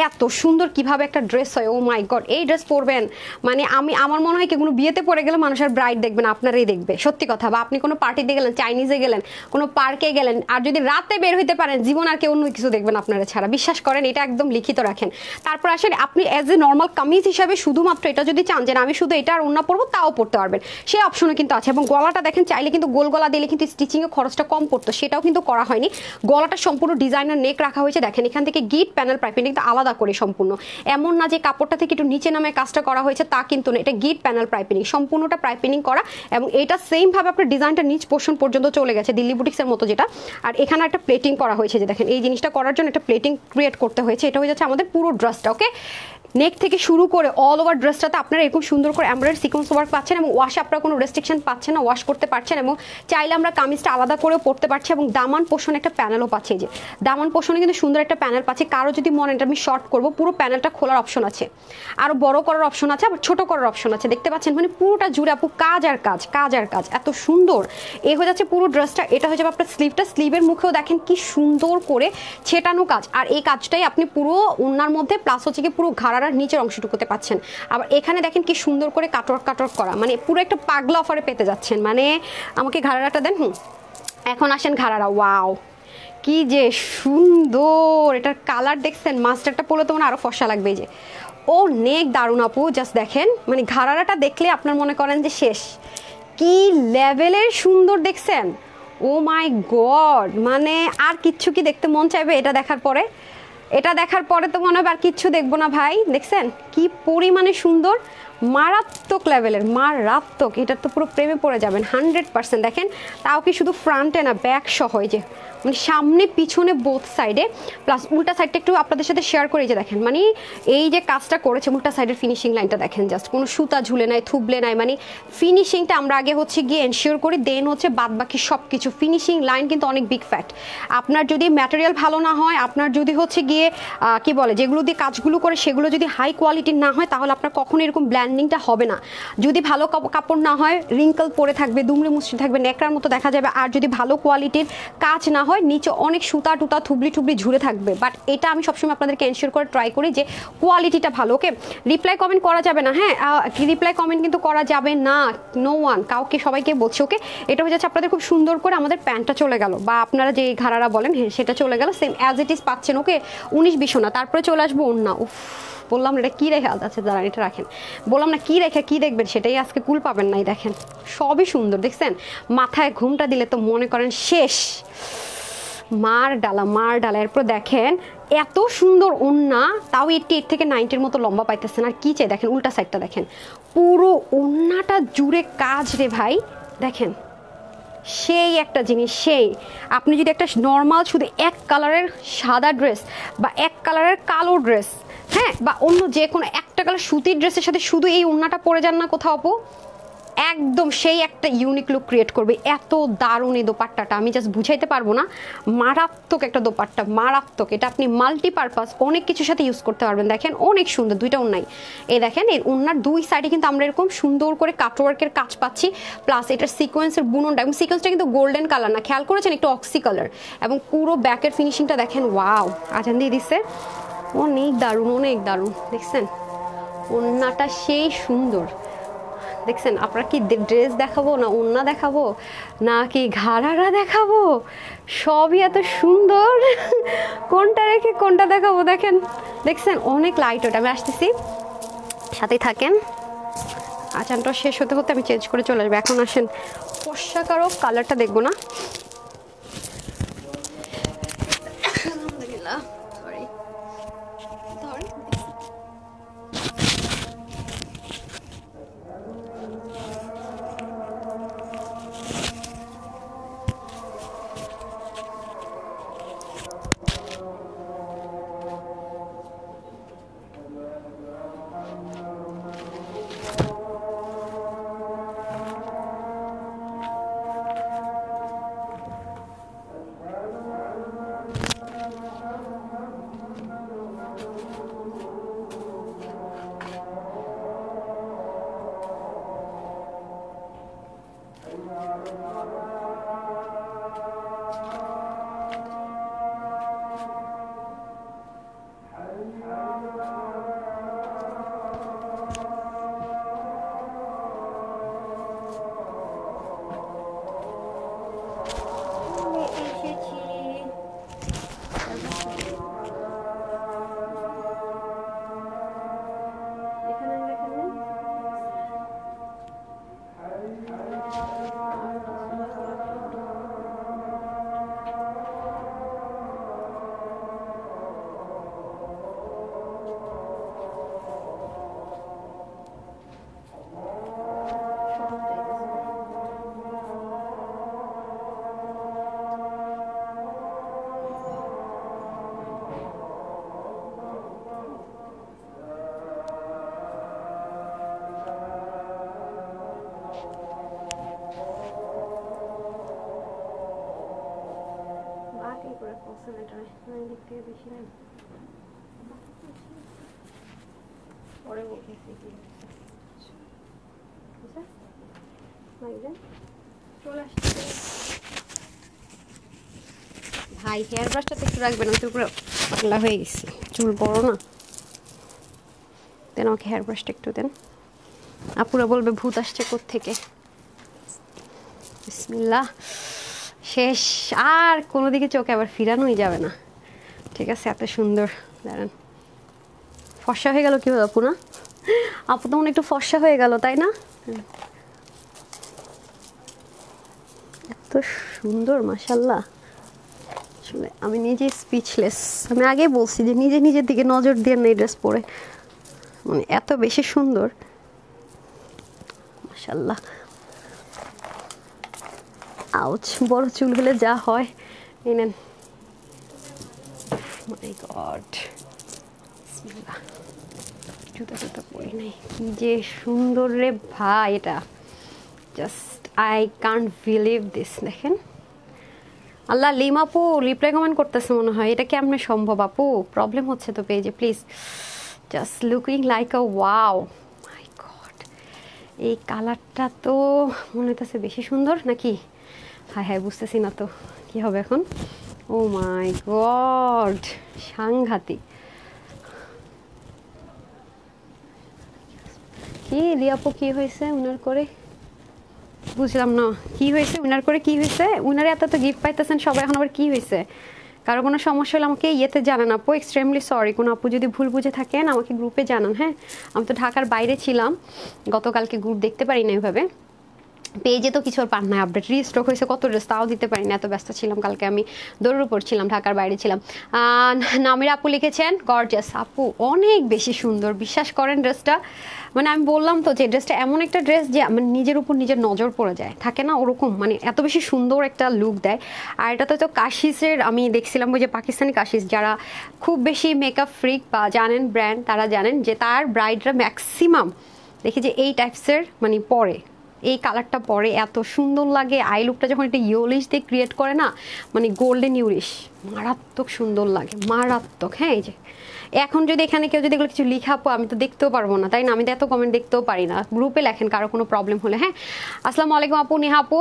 এত সুন্দর কিভাবে একটা ড্রেস হয়, ও মাই গড। এই ড্রেস পরবেন মানে আমার মনে হয় কি কোনো বিয়েতে পরে গেলে মানুষের ব্রাইড দেখবেন, আপনারাই দেখবে, সত্যি কথা। বা আপনি কোনো পার্টিতে গেলেন, চাইনিজে গেলেন, কোনো পার্কে গেলেন, আর যদি রাতে বের হইতে পারেন, জীবন আর কেউ অন্য কিছু দেখবেন আপনারা ছাড়া, বিশ্বাস করেন, এটা একদম লিখিত রাখেন। তারপর আসলে আপনি অ্যাজ এ নর্মাল কামিজ হিসাবে শুধুমাত্র এটা যদি চান যে আমি শুধু এটা আর ওড়না পরবো, তাও পরতে পারবেন, সেই অপশনও কিন্তু আছে। এবং গলাটা দেখেন, চাইলে কিন্তু গোল গলা দিলে কিন্তু স্টিচিংয়ে খরচটা কম পড়তো, সেটাও কিন্তু করা হয়নি। গলাটা সম্পূর্ণ ডিজাইনার নেক রাখা হয়েছে, দেখেন এখান থেকে গিট প্যানেল পাইপিং কিন্তু আলাদা করে সম্পূর্ণ, এমন না যে কাপড়টা থেকে একটু নিচে নামে কাজটা করা হয়েছে, তা কিন্তু না, এটা গিট প্যানেল পাইপিং, সম্পূর্ণটা পাইপিং করা। এবং এটা সেম ভাবে আপনার ডিজাইনটা নিচ পোর্শন পর্যন্ত চলে গেছে, দিল্লি বুটিক্সের মতো যেটা। আর এখানে একটা প্লেটিং করা হয়েছে, যে দেখেন এই জিনিসটা করার জন্য একটা প্লেটিং ক্রিয়েট করতে হয়েছে। এটা হয়ে যাচ্ছে আমাদের পুরো ড্রেসটা, ওকে। নেক থেকে শুরু করে অল ওভার ড্রেসটাতে আপনারা এরকম সুন্দর করে এমব্রয়ডারি সিকোয়েন্স ওয়ার্ক পাচ্ছেন, এবং ওয়াশে আপনারা কোনো রেস্ট্রিকশন পাচ্ছেন না, ওয়াশ করতে পারছেন। এবং চাইলে আমরা কামিজটা আলাদা করেও পরতে পারছি। এবং দামান পোর্শনে একটা প্যানেলও পাচ্ছি, যে দামান পোর্শনে কিন্তু সুন্দর একটা প্যানেল পাচ্ছি। কারো যদি মনে এটা আমি শর্ট করবো, পুরো প্যানেলটা খোলার অপশন আছে, আরও বড় করার অপশন আছে, আবার ছোট করার অপশন আছে, দেখতে পাচ্ছেন। মানে পুরোটা জুড়ে আপু কাজ আর কাজ, কাজ আর কাজ, এত সুন্দর। এ হয়ে যাচ্ছে পুরো ড্রেসটা। এটা হয়ে যাবে আপনার স্লিভটা, স্লিভের মুখেও দেখেন কি সুন্দর করে ছেটানো কাজ। আর এই কাজটাই আপনি পুরো ওড়নার মধ্যে, প্লাস হচ্ছে কি পুরো ঘাড়ার নিচের অংশটুকু পাচ্ছেন। আবার এখানে দেখেন কি সুন্দর করে কাটওয়ার্ক করা, মানে পুরো একটা পাগলা অফারে পেতে যাচ্ছেন। মানে আমাকে ঘাড়াটা দেন। এখন আসেন ঘাড়ারা, ওয়াও কি যে সুন্দর, এটার কালার দেখছেন, মাস্টারটা পরলে তো মানে আরো ফর্সা লাগবে। যে ও নেক দারুণ আপু, জাস্ট দেখেন, মানে ঘাড়াটা দেখলে আপনার মনে করেন যে শেষ, কি লেভেলের সুন্দর দেখছেন, ও মাই গড। মানে আর কিচ্ছু কি দেখতে মন চাইবে এটা দেখার পরে? এটা দেখার পরে তো মনে হবে আর কিচ্ছু দেখবো না ভাই। দেখছেন কি পরিমাণে সুন্দর, মারাত্মক লেভেলের, মারাত্মক। এটার তো পুরো প্রেমে পড়ে যাবেন 100%। দেখেন তাও কি শুধু ফ্রন্টে না, ব্যাক সহ, এই যে মানে সামনে পিছনে বোথ সাইডে, প্লাস উল্টা সাইডটা একটু আপনাদের সাথে শেয়ার করে, যে দেখেন মানে এই যে কাজটা করেছে উল্টা সাইডের ফিনিশিং লাইনটা দেখেন, জাস্ট কোনো সুতা ঝুলে নাই, থুবলে নাই। মানে ফিনিশিংটা আমরা আগে হচ্ছে গিয়ে এনশিওর করি, দেন হচ্ছে বাদ বাকি সব কিছু। ফিনিশিং লাইন কিন্তু অনেক বিগ ফ্যাক্ট। আপনার যদি ম্যাটেরিয়াল ভালো না হয়, আপনার যদি হচ্ছে গিয়ে কি বলে যেগুলো দিয়ে কাজগুলো করে সেগুলো যদি হাই কোয়ালিটির না হয়, তাহলে আপনার কখনো এরকম ব্ল্যান্ডিংটা হবে না। যদি ভালো কাপড় না হয়, রিঙ্কল পরে থাকবে, দুমড়ে মুচড়ে থাকবে, নেকড়ার মতো দেখা যাবে। আর যদি ভালো কোয়ালিটির কাজ না হয়, নিচে অনেক সুতা টুতা থুবলি টুবলি ঝুলে থাকবে। বাট এটা আমি সবসময় আপনাদেরকে এনশিওর করে ট্রাই করি যে কোয়ালিটিটা ভালো, ওকে। রিপ্লাই কমেন্ট করা যাবে না, হ্যাঁ, রিপ্লাই কমেন্ট কিন্তু করা যাবে না, নো ওয়ান, কাউকে, সবাইকে বলছি, ওকে। এটা হয়ে যাচ্ছে আপনাদের খুব সুন্দর করে আমাদের প্যান্টটা চলে গেল, বা আপনারা যে ঘাড়ারা বলেন, হ্যাঁ সেটা চলে গেল, সেম অ্যাজ ইট ইজ পাচ্ছেন, ওকে। 19-20 না, তারপরে চলে আসবো ওড়না। উফ, বললাম এটা কি রেখে আছে, দাঁড়ান এটা রাখেন, বললাম না কি রেখে কি দেখবেন, সেটাই আজকে কুল পাবেন নাই। দেখেন সবই সুন্দর, দেখছেন মাথায় ঘুমটা দিলে তো মনে করেন শেষ, মার ডালা। এরপর দেখেন এত সুন্দর ওড়না, তাও 88 থেকে 90-র মতো লম্বা পাইতেছেন। আর কি চাই দেখেন, উল্টা সাইডটা দেখেন, পুরো ওড়নাটা জুড়ে কাজ রে ভাই। দেখেন সেই একটা জিনিস, সেই আপনি যদি একটা নর্মাল শুধু এক কালারের সাদা ড্রেস বা এক কালারের কালো ড্রেস হ্যাঁ, বা অন্য যে কোনো একটা কালার সুতির ড্রেসের সাথে শুধু এই ওড়নাটা পরে যান না কোথাও আপু, একদম সেই একটা ইউনিক লুক ক্রিয়েট করবে। এত দারুণ এই দোপাট্টাটা, আমি জাস্ট বুঝাইতে পারবো না। মারাত্মক একটা দোপাট্টা, মারাত্মক। এটা আপনি মাল্টিপারপাস অনেক কিছুর সাথে ইউজ করতে পারবেন। দেখেন অনেক সুন্দর, দুইটা ওড়নাই। এই দেখেন এই ওড়নার দুই সাইডে কিন্তু আমরা এরকম সুন্দর করে কাটওয়ার্কের কাজ পাচ্ছি, প্লাস এটার সিকোয়েন্সের বুননটা, এবং সিকোয়েন্সটা কিন্তু গোল্ডেন কালার না, খেয়াল করেছেন, একটু অক্সি কালার। এবং পুরো ব্যাকের ফিনিশিংটা দেখেন, ওয়াও, আজান দিয়ে দিচ্ছে, অনেক দারুণ, অনেক দারুণ। দেখছেন ওড়নাটা সেই সুন্দর। দেখছেন, আপনারা কি ড্রেস দেখাবো না ওড়না দেখাবো না কি ঘাড়ারা দেখাবো, সবই এত সুন্দর, কোনটা রেখে কোনটা দেখাবো। দেখেন, দেখছেন অনেক লাইট ওটা। আমি আসতেছি, সাথেই থাকেন। আচানটা শেষ হতে হতে আমি চেঞ্জ করে চলে আসবো। এখন আসেন ফর্সাকারও কালারটা দেখবো না, আলহামদুলিল্লাহ, সরি সরি। ভাই হেয়ার ব্রাশটা তো একটু রাখবেন, আমি তো পুরো পাতলা হয়ে গেছি, চুল বড় না। দেন আমাকে হেয়ার ব্রাশটা একটু দেন। আপুরা বলবে ভূত আসছে কোত্থেকে। বিসমিল্লাহ, শেষ। আর কোনো দিকে চোখে আবার ফিরানোই যাবে না। ঠিক আছে, এত সুন্দর। দাঁড়ান, ফর্সা হয়ে গেল কীভাবে আপু? না আপু তো মনে একটু ফর্সা হয়ে গেল, তাই না? এত সুন্দর, মাশাল্লাহ। আসলে আমি নিজে স্পিচলেস। আমি আগেই বলছি যে নিজে নিজের দিকে নজর দিয়ে না এই ড্রেস পরে, মানে এত বেশি সুন্দর, মাশাল্লাহ। আউচ, বড় চুল হলে যা হয়। এই নেন, মাই গড, বিসমিল্লাহ। জুতা টুতা পরি নাই, কি যে সুন্দর রে ভাই, এটা just I can't believe this. দেখেন, আল্লাহ, লিম আপু লিপ রেকমেন্ড করতেছে মনে হয়। এটা কেমনে সম্ভব আপু? প্রবলেম হচ্ছে তো পেজে, please. Just looking like a wow, my god. এই কালারটা তো মনে হইতেছে বেশি সুন্দর নাকি? হ্যাঁ হ্যাঁ, বুঝতেছি না তো কি হবে এখন। ও মাই গড, সাংঘাতিক। কি লিয়াপু, কি হয়েছে উনার করে? বুঝলাম না কি হয়েছে উনার করে, কি হয়েছে উনারে? এত তো গিফট পাইতেছেন সবাই, এখন আবার কি হয়েছে? কারো কোনো সমস্যা হলে আমাকে ইয়েতে জানান আপু, এক্সট্রিমলি সরি। কোনো আপু যদি ভুল বুঝে থাকেন আমাকে গ্রুপে জানান। হ্যাঁ, আমি তো ঢাকার বাইরে ছিলাম গতকালকে, গ্রুপ দেখতে পারি না এভাবে। পেজে তো কিছু আর পান না আপডেট, রিস্টক হয়েছে কত ড্রেস তাও দিতে পারি না, এত ব্যস্ত ছিলাম কালকে, আমি দৌড়ের উপর ছিলাম, ঢাকার বাইরে ছিলাম। নামির আপু লিখেছেন গর্জিয়াস আপু, অনেক বেশি সুন্দর, বিশ্বাস করেন ড্রেসটা, মানে আমি বললাম তো যে ড্রেসটা এমন একটা ড্রেস যে মানে নিজের উপর নিজের নজর পড়ে যায়, থাকে না ওরকম, মানে এত বেশি সুন্দর একটা লুক দেয়। আর এটাতে তো কাশিসের আমি দেখছিলাম, ওই যে পাকিস্তানি কাশিস, যারা খুব বেশি মেকআপ ফ্রিক বা জানেন ব্র্যান্ড, তারা জানেন যে তার ব্রাইডরা ম্যাক্সিমাম দেখি যে এই টাইপসের মানে পরে, এই কালারটা পরে এত সুন্দর লাগে। আই লুকটা যখন একটা ইউলিশ দিয়ে ক্রিয়েট করে না, মানে গোল্ডেন ইউলিশ, মারাত্মক সুন্দর লাগে, মারাত্মক। হ্যাঁ, এই যে এখন যদি এখানে কেউ যদি এগুলো কিছু লিখাপো, আমি তো দেখতেও পারবো না, তাই না? আমি তো এত কমেন্ট দেখতেও পারি না, গ্রুপে লেখেন কারো কোনো প্রবলেম হলে। হ্যাঁ, আসসালামু আলাইকুম আপু, নেহা আপু,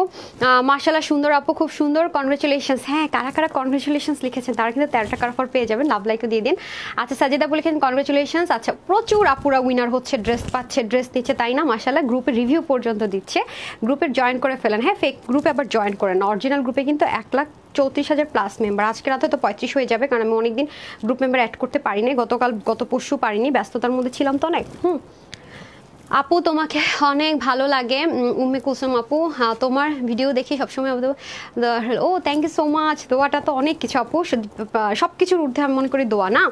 মাশাআল্লাহ সুন্দর আপু, খুব সুন্দর, কনগ্রেচুলেশনস। হ্যাঁ, কারা কারা কনগ্রেচুলেশনস লিখেছেন তারা কিন্তু 13 টাকার অফার পেয়ে যাবেন, লাভ লাইকও দিয়ে দিন। আচ্ছা, সাজিদা আপু লিখেন কনগ্রেচুলেশনস। আচ্ছা, প্রচুর আপুরা উইনার হচ্ছে, ড্রেস পাচ্ছে, ড্রেস দিচ্ছে, তাই না? মাশাআল্লাহ, গ্রুপে রিভিউ পর্যন্ত দিচ্ছে, গ্রুপে জয়েন করে ফেলেন। হ্যাঁ, ফেক গ্রুপে আবার জয়েন করেন, অরিজিনাল গ্রুপে কিন্তু 1,34,000 প্লাস মেম্বার, আজকে রাতে তো 35 হয়ে যাবে, কারণ আমি অনেকদিন গ্রুপ মেম্বার অ্যাড করতে পারিনি, গত পরশু পারিনি, ব্যস্ততার মধ্যে ছিলাম তো অনেক। আপু তোমাকে অনেক ভালো লাগে, উম্মে কুলসুম আপু, হ্যাঁ তোমার ভিডিও দেখি সবসময়। ও থ্যাংক ইউ সো মাচ, দোয়াটা তো অনেক কিছু আপু, সব কিছুর ঊর্ধ্বে আমি মনে করি দোয়া, না?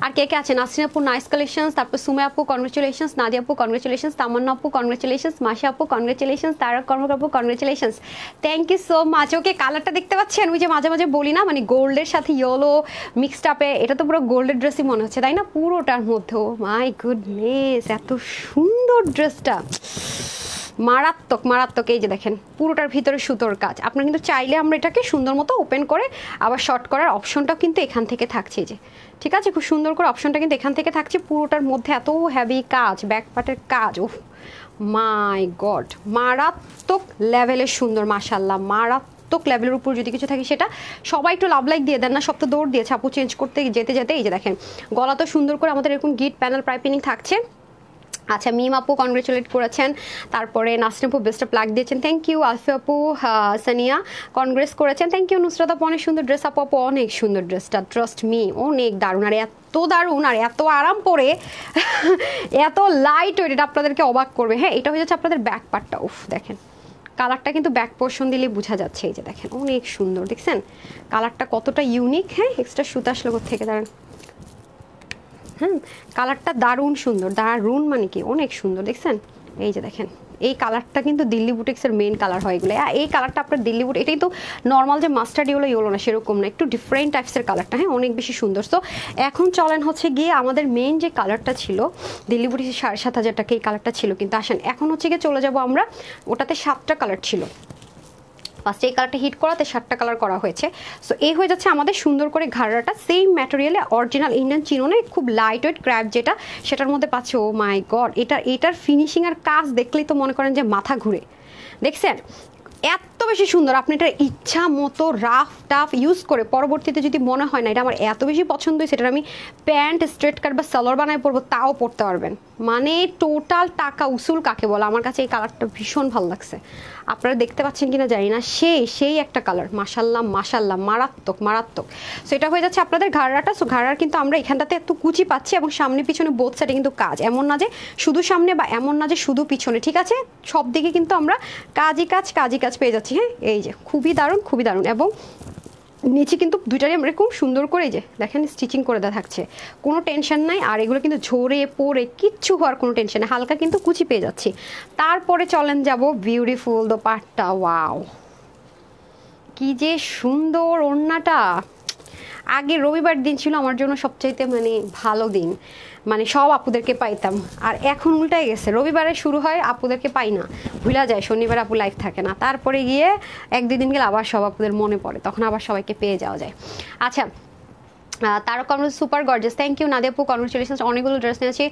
আর কে কে আছে? নাসরিন আপু নাইস কালেকশনস, তারপর সুমে আপু কনগ্রেচুলেশনস, নাদিয়া আপু কনগ্রেচুলেশনস, তামান্না আপু কনগ্রেচুলেশনস, মাসা আপু কনগ্রেচুলেশনস, তারা কর্মক আপু congratulations, thank you so much. Okay, কালারটা দেখতে পাচ্ছেন, ওই যে মাঝে মাঝে বলি না, মানে গোল্ডের সাথে ইয়েলো মিক্সড আপে, এটা তো পুরো গোল্ডের ড্রেসই মনে হচ্ছে, তাই না? পুরোটার মধ্যেও মাই গুডনেস, এত সুন্দর ড্রেসটা, মারাত্মক মারাত্মক। এই যে দেখেন, পুরোটার ভিতরে সুতোর কাজ, আপনার কিন্তু চাইলে আমরা এটাকে সুন্দর মতো ওপেন করে আবার শর্ট করার অপশনটাও কিন্তু এখান থেকে থাকছে, যে ঠিক আছে, খুব সুন্দর করে অপশনটা কিন্তু এখান থেকে থাকছে, পুরোটার মধ্যে এত হেভি কাজ, ব্যাক পার্টের কাজ, উফ মাই গড, মারাত্মক লেভেলের সুন্দর, মাশাআল্লাহ, মারাত্মক লেভেলের উপর যদি কিছু থাকে সেটা সবাই একটু লাভ লাইক দিয়ে দেন না, সব তো দৌড় দিয়েছে আপু চেঞ্জ করতে যেতে যেতে। এই যে দেখেন, গলা তো সুন্দর করে আমাদের এরকম গিট প্যানেল পাইপিং থাকছে। আচ্ছা, মিম আপু কনগ্রেচুলেট করেছেন, তারপরে নাসরিন আপু বেস্ট প্লাগ দিয়েছেন, থ্যাংক ইউ। আলফি আপু, সানিয়া কনগ্রেস করেছেন, থ্যাংক ইউ। নুসরাত আপু অনেক সুন্দর ড্রেস, আপু অনেক সুন্দর ড্রেসটা, ট্রাস্ট মি অনেক দারুণ, আর এত দারুণ আর এত আরাম পরে এত লাইট ওয়েট, এটা আপনাদেরকে অবাক করবে। হ্যাঁ, এটা হয়ে যাচ্ছে আপনাদের ব্যাক পার্টটা, উফ দেখেন কালারটা কিন্তু ব্যাক পোর্শন দিলে বোঝা যাচ্ছে, এই যে দেখেন অনেক সুন্দর, দেখছেন কালারটা কতটা ইউনিক। হ্যাঁ, এক্সট্রা সুতা আসলে থেকে দাঁড়ান, কালারটা দারুণ সুন্দর, দারুণ মানে কি অনেক সুন্দর, দেখছেন? এই যে দেখেন, এই কালারটা কিন্তু দিল্লি বুটিক্সের মেইন কালার হয় এগুলো, এই কালারটা আপনার দিল্লি বুটিক, এটাই তো নর্মাল যে মাস্টার্ড ইয়েলো না, সেরকম না, একটু ডিফারেন্ট টাইপসের কালারটা। হ্যাঁ, অনেক বেশি সুন্দর। তো এখন চলেন হচ্ছে গিয়ে আমাদের মেইন যে কালারটা ছিল দিল্লি বুটিক্সের 7,500 টাকা, এই কালারটা ছিল, কিন্তু আসেন এখন হচ্ছে গিয়ে চলে যাব আমরা, ওটাতে 7টা কালার ছিল, ফার্স্টে এই কালারটা হিট করাতে 7টা কালার করা হয়েছে। সো এই হয়ে যাচ্ছে আমাদের সুন্দর করে ঘাড়াটা, সেম ম্যাটেরিয়ালে অরিজিনাল ইন্ডিয়ান চিনোনে, খুব লাইট ওয়েট ক্র্যাপ যেটা, সেটার মধ্যে পাচ্ছে। ও মাই গড, এটার ফিনিশিং আর কাজ দেখলেই তো মনে করেন যে মাথা ঘুরে, দেখছেন এত বেশি সুন্দর। আপনি এটা ইচ্ছা মতো রাফ টাফ ইউজ করে পরবর্তীতে যদি মনে হয় না এটা আমার এত বেশি পছন্দ হয়েছে, এটা আমি প্যান্ট স্ট্রেট কাট বা সালোয়ার বানায় পরবো, তাও পরতে পারবেন, মানে টোটাল টাকা উসুল কাকে বলে। আমার কাছে এই কালারটা ভীষণ ভালো লাগছে, আপনারা দেখতে পাচ্ছেন কিনা জানি না, সেই একটা কালার, মাশাল্লাহ মাশাল্লাহ, মারাত্মক মারাত্মক। সো এটা হয়ে যাচ্ছে আপনাদের ঘাড়াটা। সো ঘাড়ার কিন্তু আমরা এখানটাতে একটু কুচি পাচ্ছি, এবং সামনে পিছনে বোথ সাইডে কিন্তু কাজ, এমন না যে শুধু সামনে বা এমন না যে শুধু পিছনে, ঠিক আছে, সব দিকে কিন্তু আমরা কাজই কাজ পেয়ে যাচ্ছি। হ্যাঁ, এই যে খুবই দারুণ, খুবই দারুণ। এবং নিচে কিন্তু দুইটারই এরকম সুন্দর করে যে দেখেন স্টিচিং করে দেওয়া থাকছে, কোনো টেনশন নাই। আর এগুলো কিন্তু ঝরে পড়ে কিচ্ছু হওয়ার কোনো টেনশন নেই, হালকা কিন্তু কুচি পেয়ে যাচ্ছি। তারপরে চলেন যাব বিউটিফুল দোপাট্টা, ওয়াও কি যে সুন্দর ওড়নাটা। আগে রবিবার দিন ছিল আমার জন্য সবচাইতে মানে ভালো দিন, মানে সব আপুদেরকে পাইতাম। আর এখন উল্টাই গেছে, রবিবারে শুরু হয়, আপুদেরকে পাই না, ভুলা যায়, শনিবার আপু লাইফ থাকে না, তারপরে গিয়ে 1-2 দিন গেলে আবার সব আপুদের মনে পড়ে, তখন আবার সবাইকে পেয়ে যাওয়া যায়। আচ্ছা, তারও congrats super gorgeous, thank you Nadia আপু, কনগ্রেচুলেশনস। অনেকগুলো ড্রেস নিয়েছি।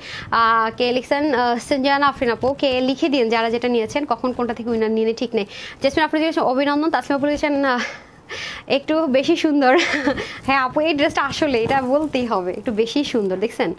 কে লিখছেন সঞ্জানা আফরিন আপু, কে লিখে দিন যারা যেটা নিয়েছেন, কখন কোনটা থেকে উইনার নিয়ে ঠিক নেই। জেসমিন আপনি দিয়েছেন অভিনন্দন। তাসলিমা আপু দিয়েছেন একটু বেশি সুন্দর। হ্যাঁ আপু, এই ড্রেসটা আসলে এটা বলতেই হবে, একটু বেশি সুন্দর, দেখছেন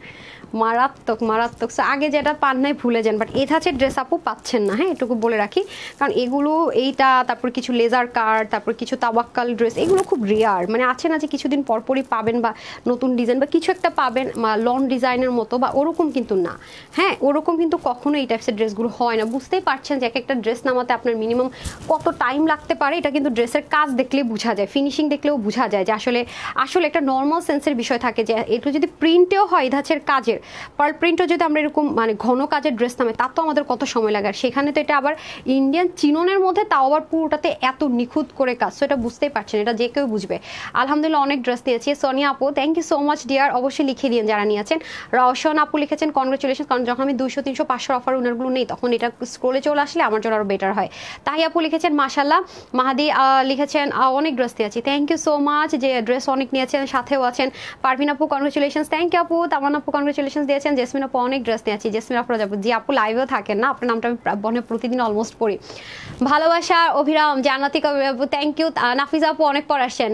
মারাত্মক মারাত্মক। সো আগে যেটা পান নাই ভুলে যান, বাট এই ধাঁচের ড্রেস আপু পাচ্ছেন না, হ্যাঁ এটুকু বলে রাখি। কারণ এগুলো এইটা, তারপর কিছু লেজার কাট, তারপর কিছু তাওয়াক্কাল ড্রেস, এগুলো খুব রেয়ার, মানে আছে না যে কিছুদিন পরপরই পাবেন বা নতুন ডিজাইন বা কিছু একটা পাবেন লং ডিজাইনের মতো, বা ওরকম কিন্তু না, হ্যাঁ ওরকম কিন্তু কখনো এই টাইপসের ড্রেসগুলো হয় না। বুঝতেই পারছেন যে একটা ড্রেস নামাতে আপনার মিনিমাম কত টাইম লাগতে পারে, এটা কিন্তু ড্রেসের কাজ দেখলেই বোঝা যায়, ফিনিশিং দেখলেও বোঝা যায় যে আসলে আসলে একটা নর্মাল সেন্সের বিষয় থাকে যে একটু যদি প্রিন্টেও হয় ধাঁচের কাজের, পার্ল প্রিন্টও যদি আমরা এরকম মানে ঘন কাজের ড্রেস নামে, তার তো আমাদের কত সময় লাগে, আর সেখানে তো এটা আবার ইন্ডিয়ান চিননের মধ্যে, তাও আবার পুরোটাতে এত নিখুঁত করে কাজ। তো এটা বুঝতেই পারছেন, এটা যে কেউ বুঝবে। আলহামদুলিল্লাহ অনেক ড্রেস দিয়েছি। সোনিয়া আপু thank you so much dear, অবশ্যই লিখে দিন যারা নিয়েছেন। রওশন আপু লিখেছেন কনগ্রেচুলেশন, কারণ যখন আমি 200, 300, 500 অফার উনারগুলো নেই, তখন এটা স্ক্রোলে চলে আসলে আমার জন্য আরও বেটার হয়। তাই আপু লিখেছেন মাশাল্লাহ। মাহাদি লিখেছেন অনেক ড্রেস দিয়েছি, থ্যাংক ইউ সো মাচ, যে ড্রেস অনেক নিয়েছেন, সাথেও আছেন। পারভিন আপু কনগ্রেচুলেশন, থ্যাংক ইউ আপু। তামান আপু কনগ্রেচুলেশন দিয়েছেন। জেসমিন আপু অনেক ড্রেস নিয়েছি। জেসমিন আপু যাবো, জি আপু লাইভেও থাকেন না, আপনার নামটা আমি বনে প্রতিদিন অলমোস্ট পড়ি। ভালোবাসা অভিরাম, জান্নাতি আপু থ্যাংক ইউ। নাফিজা আপু অনেক পর আসছেন।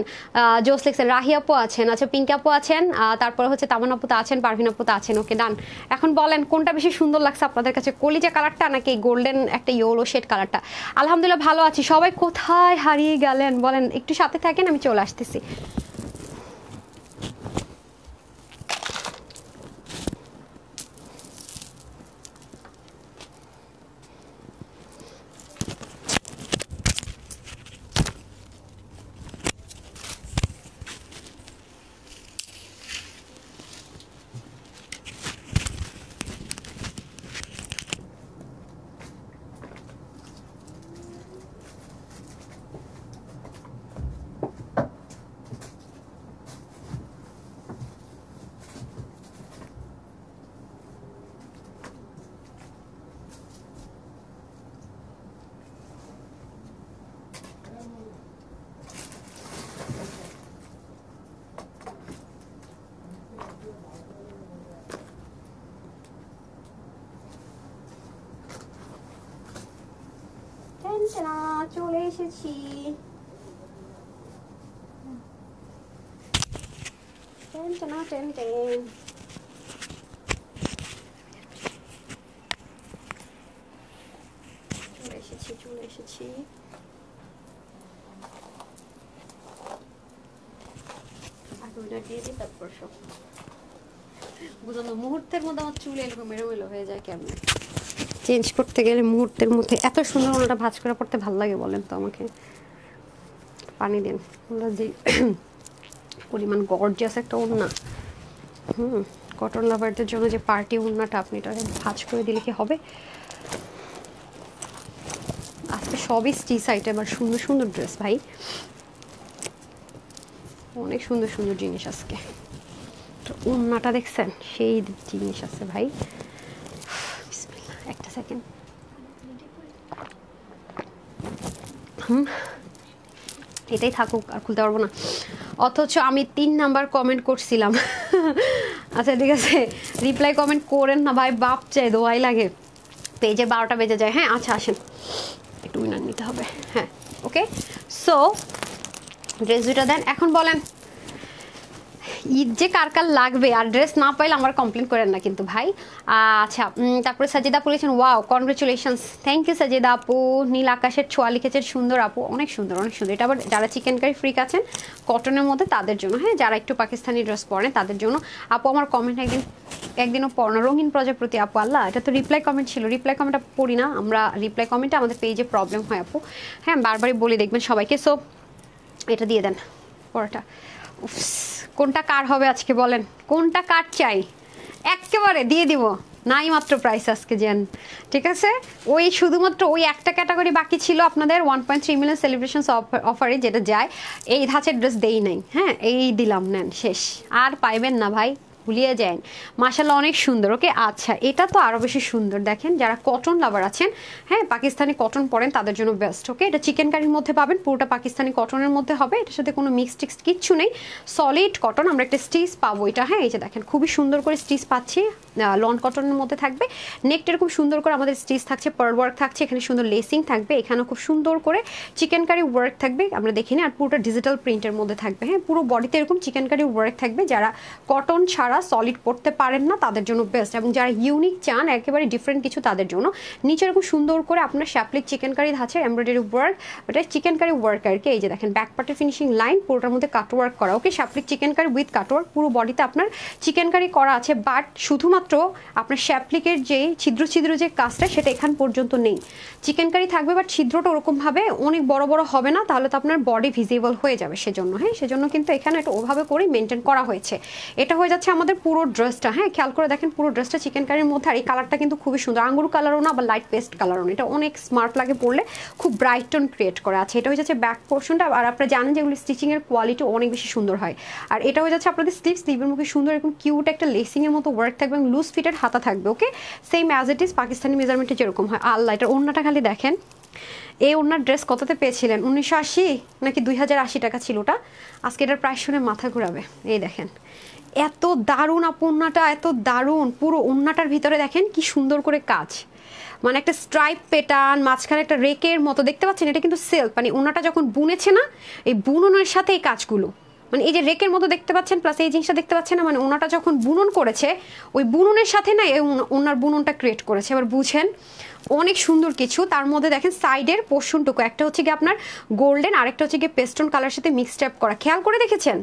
জোস লিখছেন। রাহি আপু আছেন, আচ্ছা পিঙ্কি আপু আছেন, তারপর হচ্ছে তামান আপু তো আছেন, পারভিন আপু তো আছেন। ওকে ডান। এখন বলেন কোনটা বেশি সুন্দর লাগছে আপনাদের কাছে, কলিজা কালারটা নাকি গোল্ডেন একটা ইয়েলো শেড কালারটা? আলহামদুলিল্লাহ ভালো আছি। সবাই কোথায় হারিয়ে গেলেন বলেন, একটু সাথে থাকেন, আমি চলে আসতেছি। চলে এসেছি। চলে এসেছি। তারপর সব বুঝলাম না, মুহূর্তের মধ্যে আমার চুল এরকম এলোমেলো হয়ে যায় কেমন, চেঞ্জ করতে গেলে মুহূর্তের মধ্যে। এত সুন্দর ওনাটা ভাঁজ করে পড়তে ভালো লাগে বলেন তো আমাকে। পানি দেন। ওনারা যে পরিমাণ গর্জিয়াস একটা ওড়না, কটন লাভারদের জন্য যে পার্টি ওড়নাটা, আপনি এটা ভাঁজ করে দিলে কি হবে। আজকে সবই স্টিচ আইটেম আর সুন্দর সুন্দর ড্রেস ভাই, অনেক সুন্দর সুন্দর জিনিস আজকে। তো ওড়নাটা দেখছেন, সেই জিনিস আছে ভাই। একটা সেকেন্ড। এটাই থাকুক, আর খুলতে পারবো না। অথচ আমি 3 নাম্বার কমেন্ট করছিলাম। আচ্ছা ঠিক আছে, রিপ্লাই কমেন্ট করেন না ভাই, বাপ চাই, দোয়াই লাগে, পেজে 12টা বেজে যায়। হ্যাঁ আচ্ছা আসেন, একটু উইনার নিতে হবে। হ্যাঁ ওকে, সো ড্রেস দুটা দেন। এখন বলেন ঈদ যে কার কার লাগবে, আর ড্রেস না পাইলে আমার কমপ্লেন করেন না কিন্তু ভাই। আচ্ছা তারপরে সাজিদা আপু লিখেছেন wow congratulations, thank you Sajida আপু। নীল আকাশের ছোঁয়া লিখেছেন, সুন্দর আপু, অনেক সুন্দর অনেক সুন্দর। এটা আবার যারা চিকেন কারি ফ্রিক আছেন কটনের মধ্যে তাদের জন্য, হ্যাঁ যারা একটু পাকিস্তানি ড্রেস পরেন তাদের জন্য। আপু আমার কমেন্ট একদিনও পড়ো, রঙিন প্রজাপতি আপু, আল্লাহ এটা তো রিপ্লাই কমেন্ট ছিল, রিপ্লাই কমেন্টটা পড়ি না আমরা, রিপ্লাই কমেন্টে আমাদের পেজে প্রবলেম হয় আপু, হ্যাঁ বারবারই বলে দেখবেন সবাইকে। সো এটা দিয়ে দেন পরোটা। কোনটা কার হবে আজকে বলেন, কোনটা কার চাই, একেবারে দিয়ে দিব নাই মাত্র প্রাইস আজকে যেন, ঠিক আছে। ওই শুধুমাত্র ওই একটা ক্যাটাগরি বাকি ছিল আপনাদের 1.3 মিলিয়ন সেলিব্রেশন অফারে, যেটা যায় এই ধাঁচের ড্রেস দেই নাই, হ্যাঁ এই দিলাম, নেন শেষ, আর পাইবেন না ভাই, ভুলিয়ে যান। মাশাআল্লাহ অনেক সুন্দর। ওকে আচ্ছা এটা তো আরও বেশি সুন্দর, দেখেন যারা কটন লাভার আছেন, হ্যাঁ পাকিস্তানি কটন পরেন তাদের জন্য বেস্ট। ওকে এটা চিকেন কারির মধ্যে পাবেন, পুরোটা পাকিস্তানি কটনের মধ্যে হবে, এটার সাথে কোনো মিক্স টিক্স কিচ্ছু নেই, সলিড কটন। আমরা একটা স্টিচ পাবো এটা, হ্যাঁ এই যে দেখেন খুবই সুন্দর করে স্টিচ পাচ্ছি, লন কটনের মধ্যে থাকবে। নেকটা এরকম সুন্দর করে আমাদের স্টিচ থাকছে, পার্ল ওয়ার্ক থাকছে, এখানে সুন্দর লেসিং থাকবে, এখানেও খুব সুন্দর করে চিকেন কারি ওয়ার্ক থাকবে, আমরা দেখিনি। আর পুরোটা ডিজিটাল প্রিন্টের মধ্যে থাকবে, হ্যাঁ পুরো বডিতে এরকম চিকেন কারি ওয়ার্ক থাকবে। যারা কটন ছাড়া যারা সলিড পড়তে পারেন না তাদের জন্য বেস্ট, এবং যারা ইউনিক চান একেবারে ডিফারেন্ট কিছু তাদের জন্য। নিচে এরকম সুন্দর করে আপনার শ্যাপলিক চিকেন কারি ধাঁচের এমব্রয়ডারি ওয়ার্ক, ওটা চিকেন কারি ওয়ার্ক আর কি। এই যে দেখেন ব্যাক পার্টের ফিনিশিং লাইন পুরোটার মধ্যে কাটওয়ার্ক করা, ওকে শ্যাপলিক চিকেন কারি উইথ কাটওয়ার্ক, পুরো বডিতে আপনার চিকেন কারি করা আছে, বাট শুধুমাত্র আপনার শ্যাপলিকের যে ছিদ্র ছিদ্র যে কাজটা সেটা এখান পর্যন্ত নেই। চিকেন কারি থাকবে বাট ছিদ্রটা ওরকমভাবে অনেক বড় বড় হবে না, তাহলে তো আপনার বডি ভিজিবল হয়ে যাবে, সেজন্য হ্যাঁ, সেজন্য কিন্তু এখানে এটা ওভাবে করে মেনটেন করা হয়েছে। এটা হয়ে যাচ্ছে আমাদের পুরো ড্রেসটা। হ্যাঁ, খেয়াল করে দেখেন পুরো ড্রেসটা চিকেন কারির মধ্যে, আর এই কালারটা কিন্তু খুবই সুন্দর, আঙ্গুর কালারও না বা লাইট পেস্ট কালারও না, এটা অনেক স্মার্ট লাগে পরলে, খুব ব্রাইট টোন ক্রিয়েট করা আছে। এটা হয়ে যাচ্ছে ব্যাক পোর্শনটা, আর আপনারা জানেন যে এগুলো স্টিচিংয়ের কোয়ালিটি অনেক বেশি সুন্দর হয়। আর এটা হয়ে যাচ্ছে আপনাদের স্লিভের মুখে সুন্দর এরকম কিউট একটা লেসিংয়ের মতো ওয়ার্ক থাকবে এবং লুজ ফিটের হাতা থাকবে, okay same as it is Pakistani মেজারমেন্টে যেরকম হয়। আল্লাহ, এটার ওড়নাটা খালি দেখেন, এই ওড়নার ড্রেস কততে পেয়েছিলেন? 1980 নাকি 2080 টাকা ছিল ওটা, আজকে এটার প্রাইস শুনে মাথা ঘুরাবে। এই দেখেন এত দারুণ ওড়নাটা, এত দারুণ, পুরো ওড়নাটার ভিতরে দেখেন কি সুন্দর করে কাজ, মানে একটা স্ট্রাইপ প্যাটার্ন, মাঝখানে একটা রেকের মতো দেখতে পাচ্ছেন, এটা কিন্তু সেলফ, মানে ওড়নাটা যখন বুনেছে না, এই বুননের সাথে এই কাজগুলো, মানে এই যে রেকের মতো দেখতে পাচ্ছেন প্লাস এই জিনিসটা দেখতে পাচ্ছেন না, মানে ওনাটা যখন বুনন করেছে ওই বুননের সাথে না এই ওনার বুননটা ক্রিয়েট করেছে। এবার বুঝেন অনেক সুন্দর কিছু। তার মধ্যে দেখেন সাইডের পোর্শনটুকু একটা হচ্ছে কি আপনার গোল্ডেন, আরেকটা হচ্ছে কি পেস্টন কালার সাথে মিক্সড আপ করা, খেয়াল করে দেখেছেন,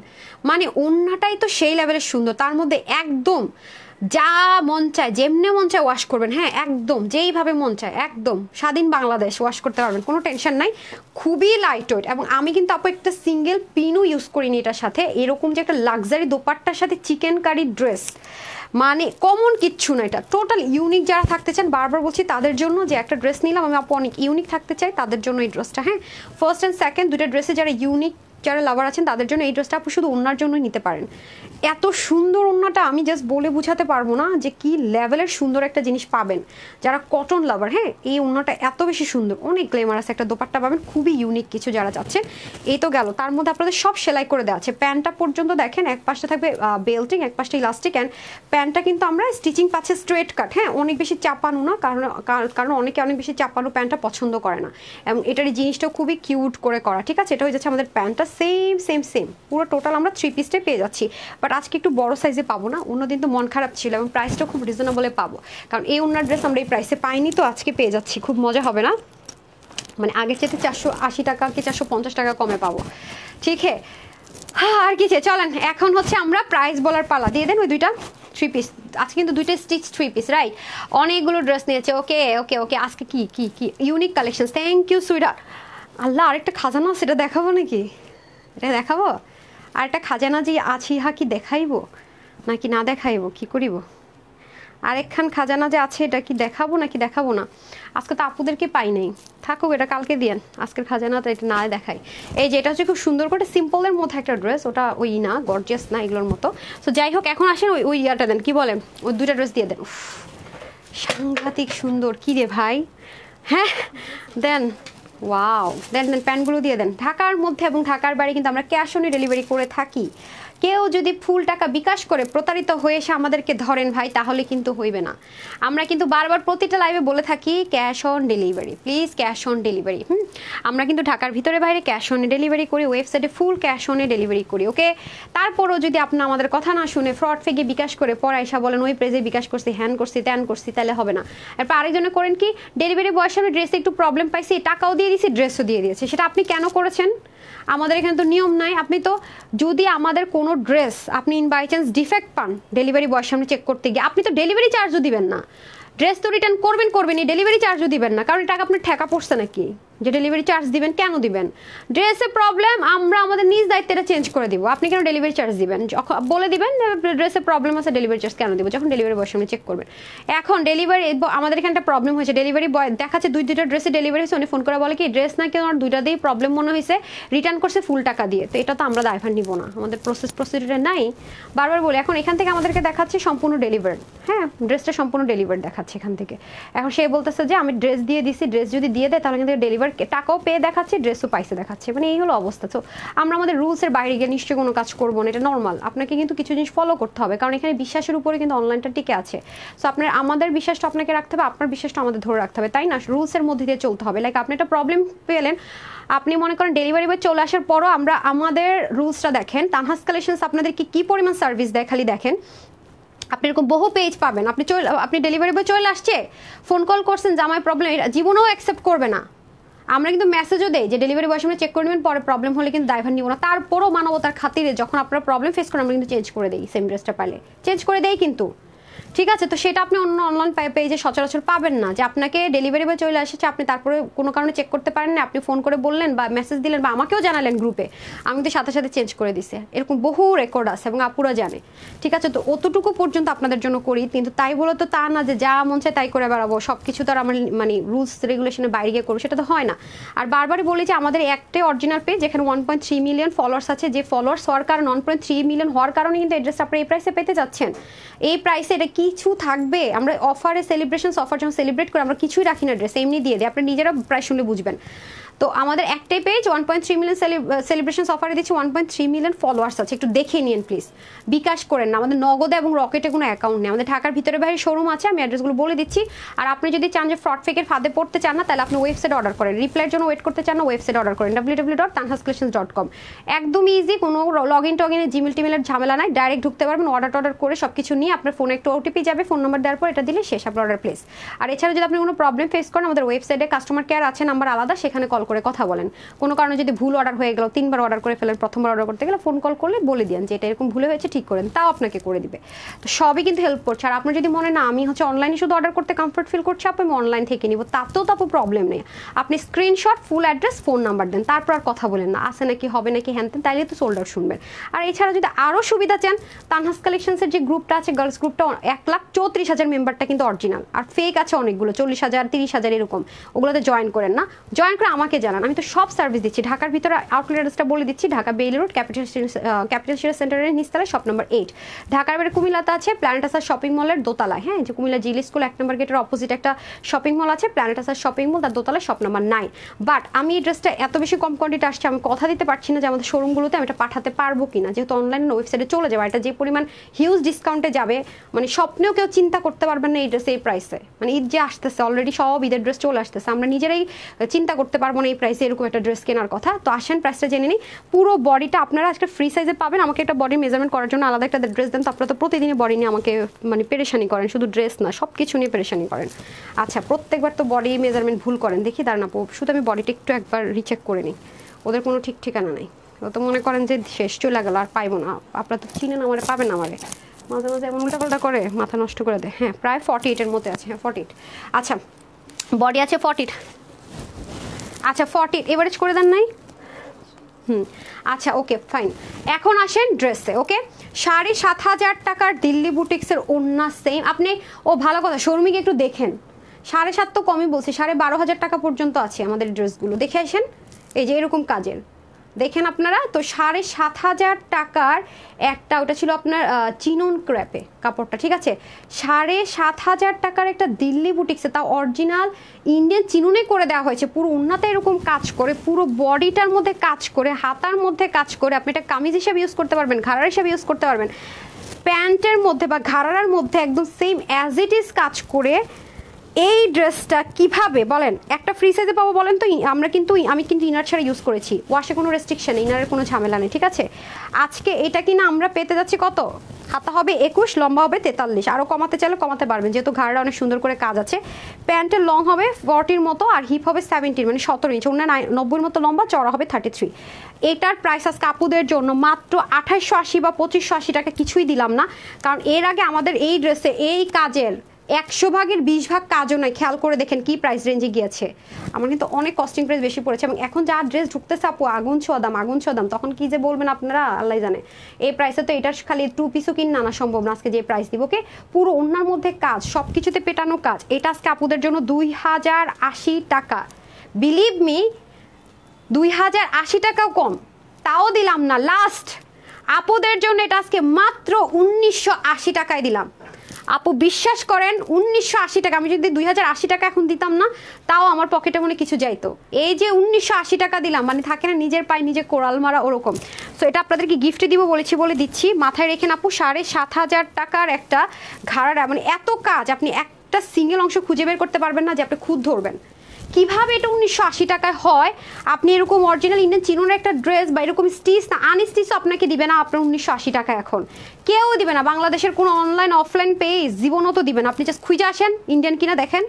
মানে ওড়নাটাই তো সেই লেভেলের সুন্দর। তার মধ্যে একদম যা মন চায় যেমনে মন চায় ওয়াশ করবেন, হ্যাঁ একদম যেইভাবে মন চায়, একদম স্বাধীন বাংলাদেশ ওয়াশ করতে পারবেন, কোনো টেনশন নাই, খুবই লাইট ওয়েট। এবং আমি কিন্তু আপু একটা সিঙ্গেল পিনও ইউজ করিনি এটার সাথে, এরকম যে একটা লাক্সারি দোপাট্টার সাথে চিকেন কারি ড্রেস, মানে কমন কিচ্ছু না, এটা টোটাল ইউনিক। যারা থাকতে চান বারবার বলছি তাদের জন্য, যে একটা ড্রেস নিলাম আমি আপু অনেক ইউনিক থাকতে চাই তাদের জন্য এই ড্রেসটা। হ্যাঁ, ফার্স্ট অ্যান্ড সেকেন্ড দুটো ড্রেসে যারা ইউনিক, যারা লাভার আছেন তাদের জন্য এই ড্রেসটা আপু শুধু ওড়নার জন্যই নিতে পারেন। এত সুন্দর ওড়নাটা আমি জাস্ট বলে বুঝাতে পারবো না যে কি লেভেলের সুন্দর একটা জিনিস পাবেন যারা কটন লাভার। হ্যাঁ, এই ওড়নাটা এত বেশি সুন্দর, অনেক গ্ল্যামারাস একটা দোপাট্টা পাবেন, খুবই ইউনিক কিছু যারা চাচ্ছেন। এই তো গেল, তার মধ্যে আপনাদের সব সেলাই করে দেওয়া আছে। প্যান্টটা পর্যন্ত দেখেন এক পাশটা থাকবে বেল্টিং, এক পাশটা ইলাস্টিক, অ্যান্ড প্যান্টটা কিন্তু আমরা স্টিচিং পাচ্ছে স্ট্রেট কাট। হ্যাঁ, অনেক বেশি চাপানো না, কারণ অনেকে অনেক বেশি চাপানো প্যান্টটা পছন্দ করে না, এবং এটার এই জিনিসটাও খুবই কিউট করে করা। ঠিক আছে, এটা হয়ে যাচ্ছে আমাদের প্যান্টটা সেম সেম সেম পুরো টোটাল আমরা 3 পিসটে পেয়ে যাচ্ছি, বাট আজকে একটু বড় সাইজে পাবো না, অন্যদিন তো মন খারাপ ছিল, এবং প্রাইসটা খুব রিজনেবলে পাবো, কারণ এই ওনার ড্রেস আমরা এই প্রাইসে পাইনি, তো আজকে পেয়ে যাচ্ছি, খুব মজা হবে না, মানে আগের চেয়ে 480 টাকা কি 450 টাকা কমে পাবো। ঠিক হ্যাঁ, আর কি চলেন এখন হচ্ছে আমরা প্রাইস বলার পালা। দিয়ে দেন ওই দুইটা 3 পিস, আজকে কিন্তু দুইটা স্টিচ 3 পিস, রাইট? অনেকগুলো ড্রেস নিয়েছে, ওকে ওকে ওকে, আজকে কি কি কি ইউনিক কালেকশন। থ্যাংক ইউ সুইটার। আল্লাহ, আরেকটা খাজানা সেটা দেখাবো নাকি? এটা দেখাবো, আর একটা খাজানা যে আছি হা কি দেখাইবো নাকি না দেখাইবো, কি করিব? আরেকখান খাজানা যে আছে এটা কি দেখাবো নাকি দেখাবো না? আজকে তো আপুদেরকে পাই নাই, থাকুক, এটা কালকে দিয়েন, আজকের খাজানাটা এটা না দেখাই। এই যে এটা হচ্ছে খুব সুন্দর করে সিম্পলের মধ্যে একটা ড্রেস, ওটা ওই না গর্জিয়াস না এগুলোর মতো। তো যাই হোক, এখন আসেন ওই ইয়াটা দেন, কি বলেন, ওই দুইটা ড্রেস দিয়ে দেন। সাংঘাতিক সুন্দর, কি রে ভাই, হ্যাঁ দেন, ওয়াও, দেন দেন প্যান্টগুলো দিয়ে দেন। ঢাকার মধ্যে এবং ঢাকার বাইরে কিন্তু আমরা ক্যাশ অন ডেলিভারি করে থাকি। কেউ যদি ফুল টাকা বিকাশ করে প্রতারিত হয়ে এসে আমাদেরকে ধরেন ভাই, তাহলে কিন্তু হইবে না। আমরা কিন্তু বারবার প্রতিটা লাইভে বলে থাকি cash on delivery, please cash on delivery. আমরা কিন্তু ঢাকার ভিতরে বাইরে ক্যাশ অন ডেলিভারি করি, ওয়েবসাইটে ফুল ক্যাশ অনে ডেলিভারি করি, ওকে? তারপরও যদি আপনি আমাদের কথা না শুনে ফ্রড ফেকে বিকাশ করে পড়াইসা বলেন ওই প্রেজে বিকাশ করছি, হ্যান করছি, ত্যান করছি, তাহলে হবে না। এরপর আরেকজনে করেন কি, ডেলিভারি বয়ের সামনে ড্রেসে একটু প্রবলেম পাইছি, টাকাও দিয়ে দিয়েছি, ড্রেসও দিয়ে দিয়েছে। সেটা আপনি কেন করেছেন? আমাদের এখানে তো নিয়ম নাই। আপনি তো যদি আমাদের কোনো ড্রেস আপনি ইন বাই চান্স ডিফেক্ট পান ডেলিভারি বয়ের সামনে চেক করতে গিয়ে, আপনি তো ডেলিভারি চার্জও দিবেন না। ড্রেস তো রিটার্ন করবেনই, ডেলিভারি চার্জও দিবেন না, কারণ টাকা আপনার ঠেকা পড়ছে নাকি যে ডেলিভারি চার্জ দিবেন? কেন দিবেন? ড্রেসের প্রবলেম আমরা আমাদের নিজ দায়িত্বে এটা চেঞ্জ করে দিব, আপনি কেন ডেলিভারি চার্জ দিবেন? বলে দিবেন ড্রেসের প্রবলেম আছে, ডেলিভারি চার্জ কেন দিব যখন ডেলিভারি বয়ের সামনে চেক করবেন। এখন ডেলিভারি আমাদের এখানে একটা প্রবলেম হয়েছে, ডেলিভারি বয় দেখাচ্ছে দুইটা ড্রেসে ডেলিভারি হয়েছে, উনি ফোন করে বলে কি ড্রেস নাকি ওনার দুইটাতেই প্রবলেম মনে হয়েছে, রিটার্ন করছে ফুল টাকা দিয়ে। তো এটা তো আমরা দায়ভার নিব না, আমাদের প্রসিডিউরে নাই। বারবার বলি, এখন এখান থেকে আমাদেরকে দেখাচ্ছে সম্পূর্ণ ডেলিভার, হ্যাঁ ড্রেসটা সম্পূর্ণ ডেলিভার দেখাচ্ছে এখান থেকে। এখন সে বলতেছে যে আমি ড্রেস দিয়ে দিছি, ড্রেস যদি দিয়ে দেয় তাহলে কিন্তু ডেলিভার টাকাও পেয়ে দেখাচ্ছে, ড্রেসও পাইছে দেখাচ্ছে, মানে এই হলো অবস্থা। তো আমরা আমাদের রুলসের বাইরে গিয়ে নিশ্চয়ই কোনো কাজ করবো না, এটা নর্মাল। আপনাকে কিন্তু কিছু জিনিস ফলো করতে হবে, কারণ এখানে বিশ্বাসের উপরে কিন্তু অনলাইনটা টিকে আছে। সো আপনার আমাদের বিশ্বাসটা আপনাকে রাখতে হবে, আপনার বিশ্বাসটা আমাদের ধরে রাখতে হবে, তাই না? রুলসের মধ্যে দিয়ে চলতে হবে। লাইক আপনি একটা প্রবলেম পেলেন, আপনি মনে করেন ডেলিভারি বয় চলে আসার পরও আমরা আমাদের রুলসটা দেখেন, তানহাস কালেকশনস আপনাদেরকে কি পরিমাণ সার্ভিস দেয় খালি দেখেন। আপনি এরকম বহু পেজ পাবেন, আপনি ডেলিভারি বয় চলে আসছে, ফোন কল করছেন জামাই প্রবলেম, জীবনেও অ্যাকসেপ্ট করবে না। আমরা কিন্তু মেসেজও দেই যে ডেলিভারি বয়ের সামনে চেক করে নেবেন, পরে প্রবলেম হলে কিন্তু ড্রাইভার নিব না। তারপরও মানবতার খাতিরে যখন আপনারা প্রবলেম ফেস করেন আমরা কিন্তু চেঞ্জ করে দিই, সেম ড্রেসটা পাইলে চেঞ্জ করে দেই কিন্তু, ঠিক আছে? তো সেটা আপনি অন্য অনলাইন পেজে সচরাচর পাবেন না, যে আপনাকে ডেলিভারি বয় চলে এসেছে, আপনি তারপরে কোনো কারণে চেক করতে পারেন না, আপনি ফোন করে বললেন বা মেসেজ দিলেন বা আমাকেও জানালেন গ্রুপে, আমি তো সাথে সাথে চেঞ্জ করে দিছে, এরকম বহু রেকর্ড আছে এবং আপুরা জানে, ঠিক আছে? তো অতটুকু পর্যন্ত আপনাদের জন্য করি, কিন্তু তাই বলে তো তা না যে যা মন চায় তাই করে বেড়াবো, সব কিছু তো আর আমার মানে রুলস রেগুলেশনের বাইরে গিয়ে করবো, সেটা তো হয় না। আর বারবারই বলি যে আমাদের একটাই অরিজিনাল পেজ যেখানে 1.3 মিলিয়ন ফলোয়ার্স আছে, যে ফলোয়ার্স হওয়ার কারণে 1.3 মিলিয়ন হওয়ার কারণে কিন্তু অ্যাড্রেস আপনারা এই প্রাইসে পেতে যাচ্ছেন। এই প্রাইসে এটা কিছু থাকবে? আমরা অফারে সেলিব্রেশন অফার যখন সেলিব্রেট করি আমরা কিছুই রাখি না, ড্রেস এমনি দিয়ে দিই, আপনি নিজেরা প্রাইস শুনলে বুঝবেন। তো আমাদের একটাই পেজ 1.3 মিলিয়ন সেলিব্রেশন অফারে দিচ্ছি, 1.3 মিলিয়ন ফলোয়ার্স আছে, একটু দেখে নিন প্লিজ, বিকাশ করেন না, আমাদের নগদে এবং রকেটে কোনো অ্যাকাউন্ট নেই, আমাদের ঢাকার ভিতরে বাইরে শোরুম আছে, আমি অ্যাড্রেসগুলো বলে দিচ্ছি। আর আপনি যদি চান যে ফ্রড ফেকের ফাঁদে পড়তে চান না, তাহলে আপনি ওয়েবসাইট অর্ডার করেন, রিপ্লাইয়ের জন্য ওয়েট করতে চান না, ওয়েবসাইট অর্ডার করেন www.tanhascollections.com, একদম ইজি, কোনো লগ ইন টগিনে জিমেল টিমেলের ঝামেলা নাই, ডাইরেক্ট ঢুকতে পারবেন, অর্ডার করে সব কিছু নিয়ে আপনার ফোনে একটু ওটিপি যাবে, ফোন নাম্বার দেওয়ার পর এটা দিলে শেষ আপনার অর্ডার প্লেস। আর এছাড়া যদি আপনি কোনো প্রবলেম ফেস করেন, আমাদের ওয়েবসাইটে কাস্টমার কেয়ার আছে, নাম্বার আলাদা, সেখানে কল করে কথা বলেন। কোনো কারণে যদি ভুল অর্ডার হয়ে গেল, 3বার অর্ডার করে ফেলেন, প্রথমবার অর্ডার করতে গেলে ফোন কল করলে বলে দিন যে এটা এরকম ভুলে হয়েছে, ঠিক করেন, তাও আপনাকে করে দিবে। তো সবই কিন্তু হেল্প করছে। আর আপনার যদি মনে না আমি অনলাইনে শুধু অর্ডার করতে কমফর্ট ফিল করছি, আপনি অনলাইন থেকে নিব, তাতেও তো প্রবলেম নেই, আপনি screenshot, full address, phone number দেন, তারপর আর কথা বলেন না আছে নাকি হবে নাকি হ্যানতেন, তাইলে তো সোল্ড আউট শুনবেন। আর এছাড়া যদি আরও সুবিধা চান, তানহাস কালেকশনসের যে গ্রুপটা আছে, গার্লস গ্রুপটা 1,34,000 মেম্বারটা কিন্তু অরিজিনাল, আর ফেক আছে অনেকগুলো, 40,000 30,000 এরকম, ওগুলোতে জয়েন করেন না, জয়েন করে আমাকে জানান, আমি তো সব সার্ভিস দিচ্ছি। ঢাকার ভিতরে আউটলেট অ্যাড্রেসটা বলে দিচ্ছি, Dhaka Bailey road capital city সেন্টারের নিচতলায়, শপ নাম্বার 8। ঢাকার বাইরে কুমিল্লাতে আছে প্ল্যানেটাসার শপিং মলের দোতলায়, হ্যাঁ, যে কুমিল্লা জিলি স্কুল 1 নম্বর গেটের অপোজিট একটা শপিং মল আছে, প্ল্যানেটাসার শপিং মল, তার দোতলায়, শপ নাম্বার 9। বাট আমি এই ড্রেসটা এত বেশি কম কোয়ান্টিটি আসছে, আমি কথা দিতে পারছি না যে আমাদের শোরুমগুলোতে আমি এটা পাঠাতে পারবো কিনা, যেহেতু অনলাইন ওয়েবসাইটে চলে যাবে, এটা যে পরিমাণ হিউজ ডিসকাউন্টে যাবে, মানে স্বপ্নেও কেউ চিন্তা করতে পারবেন না এই ড্রেস এই প্রাইসে, মানে ঈদ যে আসতেছে, অলরেডি সব ঈদের ড্রেস চলে আসতেছে, আমরা নিজেরাই চিন্তা করতে পারবো না এই প্রাইসে এরকম একটা ড্রেস কেনার কথা। তো আসেন প্রাইসটা জেনে নিই। পুরো বডিটা আপনারা আজকে ফ্রি সাইজে পাবেন, আমাকে একটা বডি মেজারমেন্ট করার জন্য আলাদা একটা ড্রেস দেন, তো আপনারা তো প্রতিদিনই বডি নিয়ে আমাকে মানে পেরেশানি করেন, শুধু ড্রেস না সব কিছু নিয়ে পেরেশানি করেন। আচ্ছা, প্রত্যেকবার তো বডি মেজারমেন্ট ভুল করেন, দেখি দাঁড়ান আপু, শুধু আমি বডিটা একটু একবার রিচেক করে নিই, ওদের কোনো ঠিক ঠিকানা নেই, ও তো মনে করেন যে শেষ চলে গেল আর পাইবো না, আপনারা তো চিনেন আমারে, পাবেন আমারে, মাঝে মাঝে এমন উল্টাপাল্টা করে মাথা নষ্ট করে দেয়। হ্যাঁ, প্রায় 48-এর মধ্যে আছে, হ্যাঁ 48। আচ্ছা, বডি আছে 40, আচ্ছা 40 এভারেজ করে দেন নাই? আচ্ছা ওকে ফাইন। এখন আসেন ড্রেসে। ওকে, 7,500 টাকার দিল্লি বুটিক্সের ওড়না সেম, আপনি ভালো কথা, শোরুমে একটু দেখেন, 7.5 তো কমই বলছি, 12,500 টাকা পর্যন্ত আছে আমাদের ড্রেসগুলো, দেখে আসেন, এই যে এরকম কাজের দেখেন আপনারা। তো 7,500 টাকার একটা, ওটা ছিল আপনার চিনন ক্র্যাপে কাপড়টা, ঠিক আছে, 7,500 টাকার একটা দিল্লি বুটিক্সে, তাও অরিজিনাল ইন্ডিয়ান চিনুনে করে দেওয়া হয়েছে, পুরো উন্নাতে এরকম কাজ করে, পুরো বডিটার মধ্যে কাজ করে, হাতার মধ্যে কাজ করে, আপনি এটা কামিজ হিসাবে ইউজ করতে পারবেন, ঘাড়ার হিসাবে ইউজ করতে পারবেন, প্যান্টের মধ্যে বা ঘাড়ার মধ্যে একদম সেম অ্যাজ ইট ইজ কাজ করে। এই ড্রেসটা কিভাবে বলেন একটা ফ্রি সাইজে পাবো বলেন তো? আমি কিন্তু ইনার ছাড়া ইউজ করেছি, ওয়াশে কোনো রেস্ট্রিকশন নেই, ইনারের কোনো ঝামেলা নেই, ঠিক আছে। আজকে এটা কিনা আমরা পেতে যাচ্ছি কত, হাতা হবে 21, লম্বা হবে 43, আরও কমাতে চাইলে কমাতে পারবেন, যেহেতু ঘাড়টা অনেক সুন্দর করে কাজ আছে। প্যান্টের লং হবে 40-র মতো, আর হিপ হবে 17, মানে 17 ইঞ্চ, ওনার 90-র মতো লম্বা, চড়া হবে 33। এটার প্রাইস আজকে আপুদের জন্য মাত্র 2880 বা 2580 টাকা, কিছুই দিলাম না, কারণ এর আগে আমাদের এই ড্রেসে এই কাজের 100 ভাগের 20 ভাগ কাজও নয়, খেয়াল করে দেখেন কি প্রাইস রেঞ্জে গিয়েছে, আমার কিন্তু অনেক কস্টিং প্রাইস বেশি পড়েছে। এবং এখন যা ড্রেস ঢুকতেছে আপু, আগুন ছোঁয়া দাম, তখন কি যে বলবেন আপনারা আল্লাহ জানে। এই প্রাইসে তো এটার খালি 2 পিসও কিনে আনা সম্ভব না আজকে যে প্রাইস দিব। ওকে, পুরো ওড়নার মধ্যে কাজ, সব কিছুতে পেটানো কাজ, এটা আজকে আপুদের জন্য 2080 টাকা, বিলিভ মি 2080 টাকাও কম, তাও দিলাম না, লাস্ট আপুদের জন্য এটা আজকে মাত্র 1980 টাকায় দিলাম। আপু বিশ্বাস করেন 1980 টাকা, আমি যদি 2080 টাকা এখন দিতাম না, তাও আমার পকেটে মনে কিছু যাইতো। এই যে 1980 টাকা দিলাম, মানে থাকে না নিজের পায়ে নিজে কোরাল মারা, ওরকম। সো এটা আপনাদেরকে গিফটে দিব বলেছি বলে দিচ্ছি, মাথায় রেখেন আপু। 7,500 টাকার একটা ঘাড়া, মানে এত কাজ, আপনি একটা সিঙ্গেল অংশ খুঁজে বের করতে পারবেন না যে আপনি খুদ ধরবেন, কিভাবে এটা 1980 টাকায় হয়? আপনি এরকম অরিজিনাল ইন্ডিয়ান চিনোর একটা ড্রেস বা এরকম স্টিচ না আনস্টিচও আপনাকে দিবে না আপনার 1980 টাকা। এখন কেউ দিবে না, বাংলাদেশের কোনো অনলাইন অফলাইন পেজ জীবনও তো দিবেন। আপনি জাস্ট খুঁজে আসেন ইন্ডিয়ান কিনা দেখেন,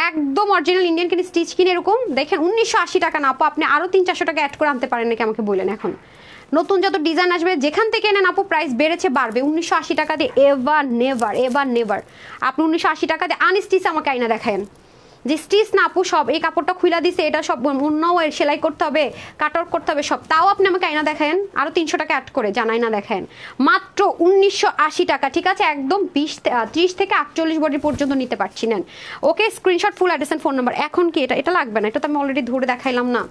একদম অরিজিনাল ইন্ডিয়ান কিনে স্টিচ কিনে এরকম দেখেন 1980 টাকা না আপু, আপনি আরও 300-400 টাকা অ্যাড করে আনতে পারেন নাকি আমাকে বলেন। এখন নতুন যত ডিজাইন আসবে যেখান থেকে নেন আপু প্রাইস বেড়েছে বাড়বে। 1980 টাকা দিয়ে এভার নেভার আপনি 1980 টাকা দিয়ে আনস্টিচ আমাকে আইনা দেখেন যে স্টিচ না আপু, সব এই কাপড়টা খুলা দিছে, এটা সব অন্যও সেলাই করতে হবে, কাটওয়ার্ক করতে হবে সব, তাও আপনি আমাকে আইনা দেখেন আরও 300 টাকা অ্যাড করে জানাই না দেখেন মাত্র 1980 টাকা। ঠিক আছে, একদম 30 থেকে 48 বডি পর্যন্ত নিতে পারছি নেন। Okay, screenshot, full address and phone number. এখন কি এটা লাগবে না? এটা তো আমি অলরেডি ধরে দেখাইলাম না,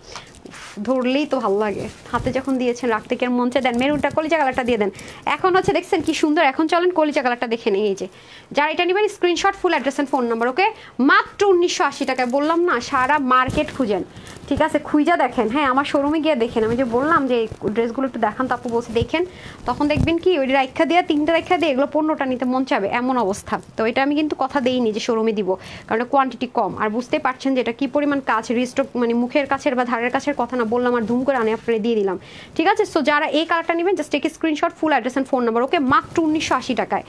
ধরলেই তো ভালো লাগে। হাতে যখন দিয়েছেন রাখতে কেমন মন চায় দেন। মেরুনটা কলিজা কালারটা দিয়ে দেন। এখন হচ্ছে দেখছেন কি সুন্দর, এখন চলেন কলিজা কালারটা দেখে নেই। এই যে যারা এটা নেবেন screenshot, full address and phone number. Okay, মাত্র 1980 টাকায়। বললাম না সারা মার্কেট খুঁজেন, ঠিক আছে, খুঁজা দেখেন। হ্যাঁ, আমার শোরুমে গিয়ে দেখেন, আমি যে বললাম যে ড্রেসগুলো একটু দেখান, তো আপু বলছে দেখেন, তখন দেখবেন কি ওই রাইখা দিয়ে 3টা রাইখা দিয়ে এগুলো 15টা নিতে মন চাবে এমন অবস্থা। তো এটা আমি কিন্তু কথা দেইনি যে শোরুমে দিব, কারণ কোয়ান্টিটি কম। আর বুঝতে পারছেন যে এটা কি পরিমাণ কাজ, রিস্টক মানে মুখের কাছের বা ধারের কাছের কথা না, বললাম আর ধুম করে আনে আপনারা দিয়ে দিলাম। ঠিক আছে, সো যারা এই কালারটা নেবেন just take screenshot, full address and phone number. Okay, মাত্র 1980 টাকায়,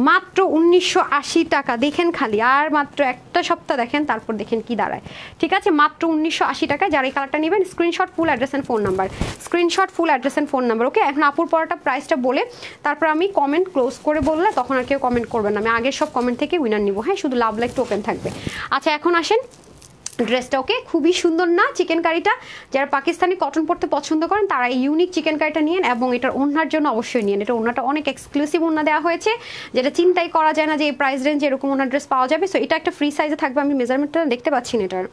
মাত্র 1980 টাকা। দেখেন খালি আর মাত্র একটা সপ্তাহ দেখেন, তারপর দেখেন কি দাঁড়ায়। ঠিক আছে, মাত্র 1980 টাকায় যারা এই কালারটা নেবেন screenshot, full address and phone number, screenshot, full address and phone number. Okay, এখন আপুর পরটা প্রাইসটা বলে তারপর আমি কমেন্ট ক্লোজ করে বললে তখন আর কেউ কমেন্ট করবেন না, আমি আগের সব কমেন্ট থেকে উইনার নিব। হ্যাঁ, শুধু লাভ লাইক টোকেন থাকবে। আচ্ছা, এখন আসেন ড্রেসটা। ওকে, খুবই সুন্দর না চিকেন কারিটা? যারা পাকিস্তানি কটন পরতে পছন্দ করেন তারা এই ইউনিক চিকেন কারিটা নিয়েন, এবং এটার ওড়নার জন্য অবশ্যই নিয়েন। এটা ওড়নাটা অনেক এক্সক্লুসিভ ওড়না দেওয়া হয়েছে, যেটা চিন্তাই করা যায় না যে এই প্রাইস রেঞ্জে এরকম ওড়নার ড্রেস পাওয়া যাবে। সো এটা একটা ফ্রি সাইজে থাকবে, আমি মেজারমেন্টটা দেখতে পাচ্ছি না এটার,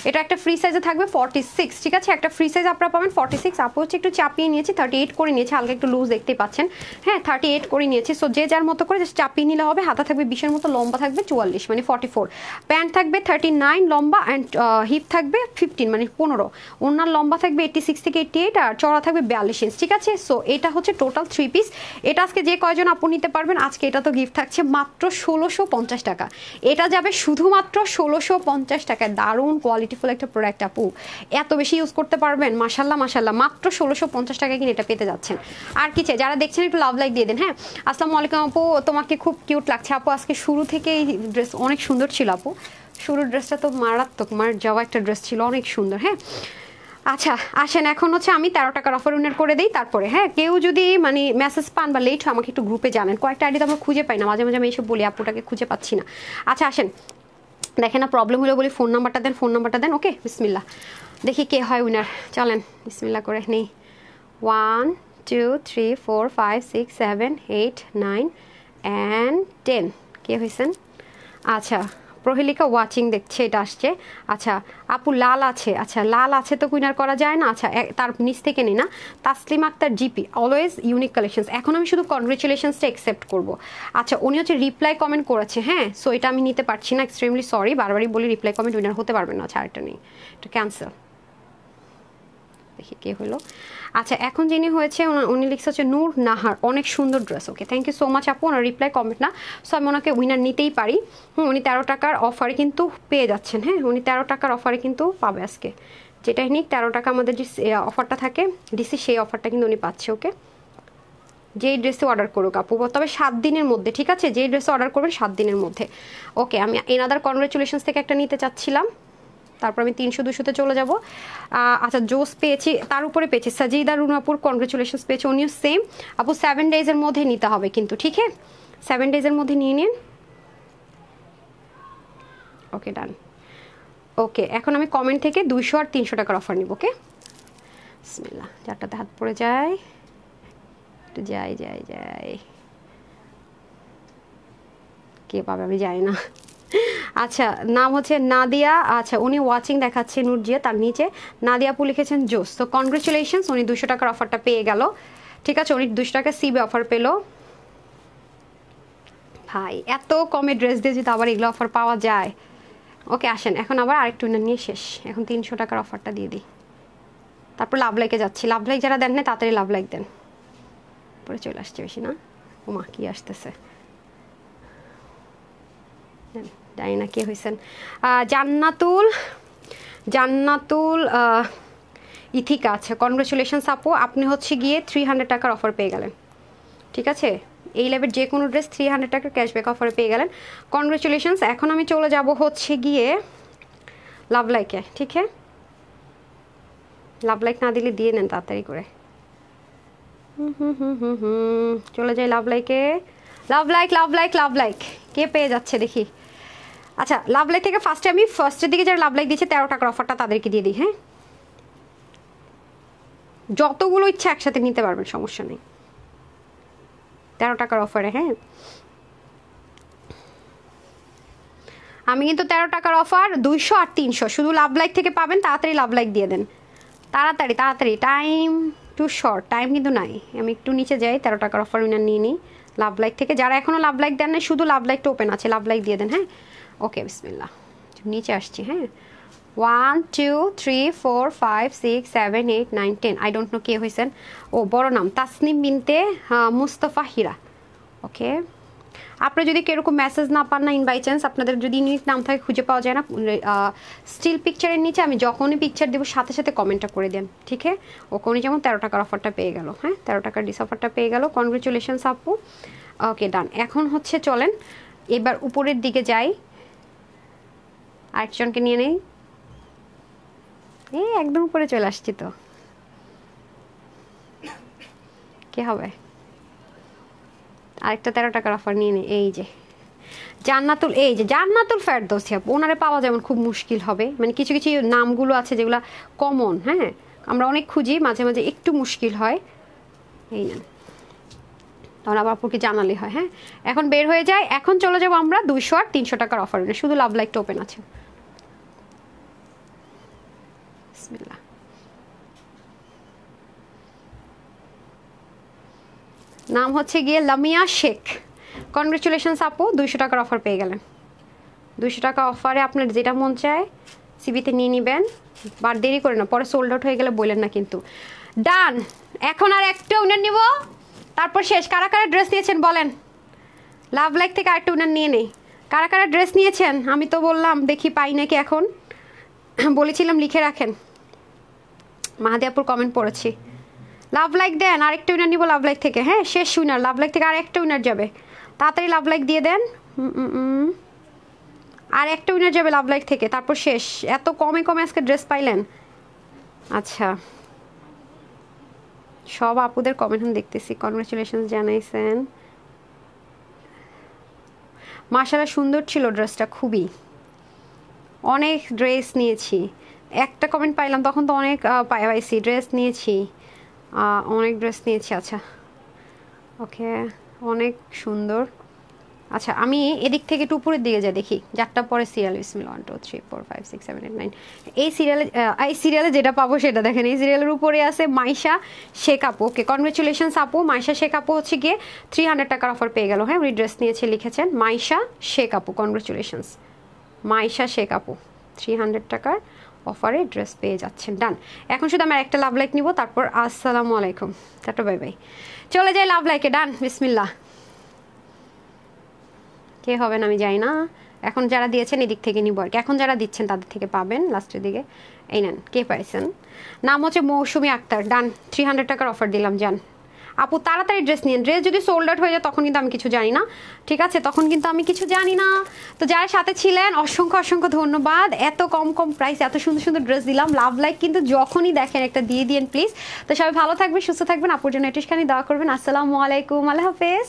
এটা একটা ফ্রি সাইজে থাকবে 46। ঠিক আছে, একটা ফ্রি সাইজ আপনারা পাবেন 46। আপু হচ্ছে একটু চাপিয়ে নিয়েছি, 38 করে নিয়েছি, হালকা একটু লুজ দেখতেই পাচ্ছেন। হ্যাঁ, 38 করে নিয়েছি। সো যে যার মতো করে জাস্ট চাপিয়ে নিলে হবে। হাতা থাকবে 20-এর মতো, লম্বা থাকবে 44 মানে 44, প্যান্ট থাকবে 39 লম্বা, অ্যান্ড হিপ থাকবে 15 মানে 15, ওনার লম্বা থাকবে 86 থেকে 88, আর চড়া থাকবে 42 ইঞ্চ। ঠিক আছে, সো এটা হচ্ছে টোটাল 3 পিস। এটা আজকে যে কয়জন আপু নিতে পারবেন, আজকে এটা তো গিফট থাকছে মাত্র 1650 টাকা। এটা যাবে শুধুমাত্র 1650 টাকায়। দারুণ কোয়ালিটিফুল একটা প্রোডাক্ট আপু, এত বেশি ইউজ করতে পারবেন। মাশাল্লাহ মাশাল্লাহ, মাত্র 1650 টাকায় কিনে এটা পেতে যাচ্ছেন। আর কি চাই? যারা দেখছেন একটু লাভ লাইক দিয়ে দেন। হ্যাঁ, আসসালামু আলাইকুম আপু, তোমাকে খুব কিউট লাগছে আপু। আজকে শুরু থেকে এই ড্রেস অনেক সুন্দর ছিল আপু, শুরুর ড্রেসটা তো মারাত্মক, মার যাওয়া একটা ড্রেস ছিল, অনেক সুন্দর। হ্যাঁ, আচ্ছা আসেন, এখন হচ্ছে আমি 13 টাকার অফার উইনার করে দিই। তারপরে হ্যাঁ, কেউ যদি মানে মেসেজ পান বা লেট হয় আমাকে একটু গ্রুপে জানেন, কয়েকটা আইডি তো আমরা খুঁজে পাই না, মাঝে মাঝে আমি এইসব বলি আপুটাকে খুঁজে পাচ্ছি না। আচ্ছা আসেন, দেখেন না প্রবলেম হলে বলি ফোন নাম্বারটা দেন, ফোন নাম্বারটা দেন। ওকে, বিসমিল্লাহ, দেখি কে হয় উইনার। চলেন বিসমিল্লাহ করে নেই। 1 2 3 4 5 6 7 8 9 and 10 কে হয়েছেন? আচ্ছা, প্রহেলিকা ওয়াচিং দেখছে, এটা আসছে। আচ্ছা আপু লাল আছে, আচ্ছা লাল আছে তো উইনার করা যায় না। আচ্ছা তার নিচ থেকে নেই না, Taslim Akter GP, always unique collections. এখন আমি শুধু কনগ্রেচুলেশনসটা অ্যাকসেপ্ট করব। আচ্ছা উনি হচ্ছে রিপ্লাই কমেন্ট করেছে, হ্যাঁ, সো এটা আমি নিতে পারছি না, এক্সট্রিমলি সরি, বারবারই বলি রিপ্লাই কমেন্ট উইনার হতে পারবেন না। আচ্ছা আরেকটা নেই, এটা ক্যান্সেল। দেখি কে হলো। আচ্ছা এখন যিনি হয়েছে উনি লিখছে হচ্ছে নূর নাহার, অনেক সুন্দর dress. Okay, thank you so much আপু, ওনার রিপ্লাই কমেন্ট না, সো আমি ওনাকে উইনার নিতেই পারি। উনি 13 টাকার অফারে কিন্তু পেয়ে যাচ্ছেন। হ্যাঁ, উনি 13 টাকার অফারে কিন্তু পাবে আজকে, যেটাই নিক 13 টাকা আমাদের যে অফারটা থাকে ডিসি, সেই অফারটা কিন্তু উনি পাচ্ছে। ওকে, যেই ড্রেসে অর্ডার করুক আপু, তবে 7 দিনের মধ্যে। ঠিক আছে, যেই ড্রেসে অর্ডার করবেন 7 দিনের মধ্যে। ওকে, আমি এনাদার কনগ্রেচুলেশনস থেকে একটা নিতে চাচ্ছিলাম, তারপর আমি 300-200-তে চলে যাব। আচ্ছা জোস পেয়েছি, তার উপরে পেয়েছি সাজিদা রুনাপুর, কনগ্রেচুলেশনস পেয়েছি, উনিও সেম। আপু 7 ডেজের মধ্যে নিতে হবে কিন্তু, ঠিক আছে, 7 ডেজের মধ্যে নিয়ে নিন। ওকে ডান। ওকে, এখন আমি কমেন্ট থেকে 200 আর 300 টাকার অফার নিব। ওকে, বিসমিল্লাহ, যারটাতে হাত পড়ে যায় যাই যাই যাই, কে পাবে আমি জানি না। আচ্ছা নাম হচ্ছে নাদিয়া, আচ্ছা উনি ওয়াচিং দেখাচ্ছে নুরজিয়া, তার নিচে নাদিয়া আপু লিখেছেন জোস। তো কনগ্রেচুলেশনস, উনি 200 টাকার অফারটা পেয়ে গেল। ঠিক আছে, উনি 200 টাকা সিবে অফার পেলো। ভাই এত কমে ড্রেস দিয়ে যদি আবার এগুলো অফার পাওয়া যায়। ওকে আসেন, এখন আবার আরেকটু উইনার নিয়ে শেষ, এখন 300 টাকার অফারটা দিয়ে দিই, তারপর লাভ লাইকে যাচ্ছি। লাভ লাইক যারা দেন না তাড়াতাড়ি লাভ লাইক দেন, পরে চলে আসছে বেশি না। ওমা কি আসতেছে, জানি না কে হয়েছেন। জান্নাতুল জান্নাতুল ইথিকা, আচ্ছা কনগ্রেচুলেশনস আপু, আপনি হচ্ছে গিয়ে 300 টাকার অফার পেয়ে গেলেন। ঠিক আছে, এই লেভেল যে কোনো ড্রেস 300 টাকার ক্যাশব্যাক অফারে পেয়ে গেলেন, কনগ্রেচুলেশনস। এখন আমি চলে যাব হচ্ছে গিয়ে লাভ লাইকে। ঠিক আছে, লাভ লাইক না দিলে দিয়ে নেন তাড়াতাড়ি করে। চলে যাই লাভ লাইকে। Love like love like love like কে পেয়ে যাচ্ছে দেখি। আচ্ছা, লাভ লাইক থেকে ফার্স্টের দিকে যারা লাভ লাইক দিচ্ছে 13 টাকার অফারটা তাদেরকে দিয়ে দিই। হ্যাঁ, যতগুলো ইচ্ছা একসাথে নিতে পারবেন, সমস্যা নেই, 13 টাকার অফারে। হ্যাঁ, আমি কিন্তু 13 টাকার অফার 200 আর 300 শুধু লাভ লাইক থেকে পাবেন। তাড়াতাড়ি লাভ লাইক দিয়ে দেন, তাড়াতাড়ি তাড়াতাড়ি, টাইম টু শর্ট, টাইম কিন্তু নাই। আমি একটু নিচে যাই, 13 টাকার অফার উইনার নিয়ে নিই লাভ লাইক থেকে। যারা এখনও লাভ লাইক দেন না, শুধু লাভ লাইকটা ওপেন আছে, লাভ লাইক দিয়ে দেন। হ্যাঁ, ওকে, বিসমিল্লাহ, নিচে আসছি। হ্যাঁ, 1 2 3 4 5 6 7 8 9 10, আই ডোন্ট নো কে হয়েছেন। ও বড় নাম তাসনিম বিনতে মুস্তফা হীরা। ওকে, আপনারা যদি কেরকম মেসেজ না পান না, ইন বাই চান্স আপনাদের যদি ইউনিক নাম থাকে খুঁজে পাওয়া যায় না, স্টিল পিকচারের নিচে আমি যখনই পিকচার দেবো সাথে সাথে কমেন্টটা করে দেন। ঠিক আছে, ওকে, উনি যেমন 13 টাকার অফারটা পেয়ে গেল। হ্যাঁ, 13 টাকার ডিস অফারটা পেয়ে গেল, কনগ্রেচুলেশনস আপু। ওকে, ডান। এখন হচ্ছে চলেন এবার উপরের দিকে যাই, আরেকজনকে নিয়ে নেই। এই একদম উপরে চলে আসছি তো, কে হবে? আরেকটা 13 টাকার অফার নিয়ে নেই। এই যে জান্নাতুল, এই যে জান্নাতুল ফেরদৌসী আপু, ওনারে পাওয়া যেমন খুব মুশকিল হবে, মানে কিছু কিছু নামগুলো আছে যেগুলো কমন। হ্যাঁ, আমরা অনেক খুঁজি, মাঝে মাঝে একটু মুশকিল হয়। এই নেন, তখন আবার আপুকে জানালে হয়। হ্যাঁ, এখন বের হয়ে যায়। এখন চলে যাবো আমরা 200 আর 300 টাকার অফার, শুধু লাভ লাইকটা ওপেন আছে। বিসমিল্লাহ, নাম হচ্ছে গিয়ে লামিয়া শেখ। কনগ্রেচুলেশনস আপু, 200 টাকার অফার পেয়ে গেলেন। 200 টাকা অফারে আপনার যেটা মন চায় সিবিতে নিয়ে নেবেন, বার দেরি করে না, পরে সোল্ড আউট হয়ে গেলে বললেন না কিন্তু। ডান, এখন আর একটা উনার নিব, তারপর শেষ। কারা কারা ড্রেস নিয়েছেন বলেন, লাভ লাইক থেকে আরেকটা উনার নিয়ে নেই। কারা কারা ড্রেস নিয়েছেন? আমি তো বললাম দেখি পাই নাকি, এখন বলেছিলাম লিখে রাখেন। মাহাদি আপুর কমেন্ট পড়েছি, লাভ লাইক দেন, আরেকটা উইনার নিব লাভ লাইক থেকে। হ্যাঁ, শেষ উইনার, লাভ লাইক থেকে আরেকটা উইনার যাবে, তাড়াতাড়ি লাভ লাইক দিয়ে দেন। আর একটা উইনার যাবে লাভ লাইক থেকে, তারপর শেষ। এত কমে কমে আজকে ড্রেস পাইলেন। আচ্ছা, সব আপুদের কমেন্ট আমি দেখতেছি, কনগ্রেচুলেশন জানাইছেন। মাশাআল্লাহ সুন্দর ছিল ড্রেসটা, খুবই। অনেক ড্রেস নিয়েছি, একটা কমেন্ট পাইলাম তখন তো অনেক পাইছি। ড্রেস নিয়েছি, অনেক ড্রেস নিয়েছি। আচ্ছা, ওকে, অনেক সুন্দর। আচ্ছা, আমি এদিক থেকে একটু উপরের দিকে যাই, দেখি যারটা পরে সিরিয়াল। বিসমিল্লাহ, 1 2 3 4 5 6 7 8 9। এই সিরিয়ালে যেটা পাবো সেটা দেখেন। এই সিরিয়ালের উপরে আছে মাইশা শেখ আপু। ওকে, কনগ্রেচুলেশনস আপু। মাইশা শেখ আপু হচ্ছে গিয়ে 300 টাকার অফার পেয়ে গেল। হ্যাঁ, উনি ড্রেস নিয়েছে, লিখেছেন মাইশা শেখ আপু। কনগ্রেচুলেশনস মাইশা শেখ আপু, 300 টাকার অফারে ড্রেস পেয়ে যাচ্ছেন। ডান, এখন শুধু আমার একটা লাভ লাইক নিব, তারপর আসসালামু আলাইকুম, টাটা বাই বাই। চলে যাই লাভ লাইকে। ডান, বিসমিল্লাহ। কে হবেন আমি জানি না, এখন যারা দিয়েছেন এদিক থেকে নিব আর কি। এখন যারা দিচ্ছেন তাদের থেকে পাবেন লাস্টের দিকে। এই নেন, কে পাইছেন? নাম হচ্ছে মৌসুমি আক্তার। ডান, 300 টাকার অফার দিলাম। যান আপু, তাড়াতাড়ি ড্রেস নিন। ড্রেস যদি সোল্ড আউট হয়ে যায় তখন কিন্তু আমি কিছু জানি না। ঠিক আছে, তখন কিন্তু আমি কিছু জানি না। তো যারা সাথে ছিলেন অসংখ্য অসংখ্য ধন্যবাদ। এত কম কম প্রাইস এত সুন্দর সুন্দর ড্রেস দিলাম। লাভ লাইক কিন্তু যখনই দেখেন একটা দিয়ে দিন প্লিজ। তো সবাই ভালো থাকবেন, সুস্থ থাকবেন। আপুর জন্য এটিসখানি দোয়া করবেন। আসসালামু আলাইকুম, আল্লাহ হাফেজ।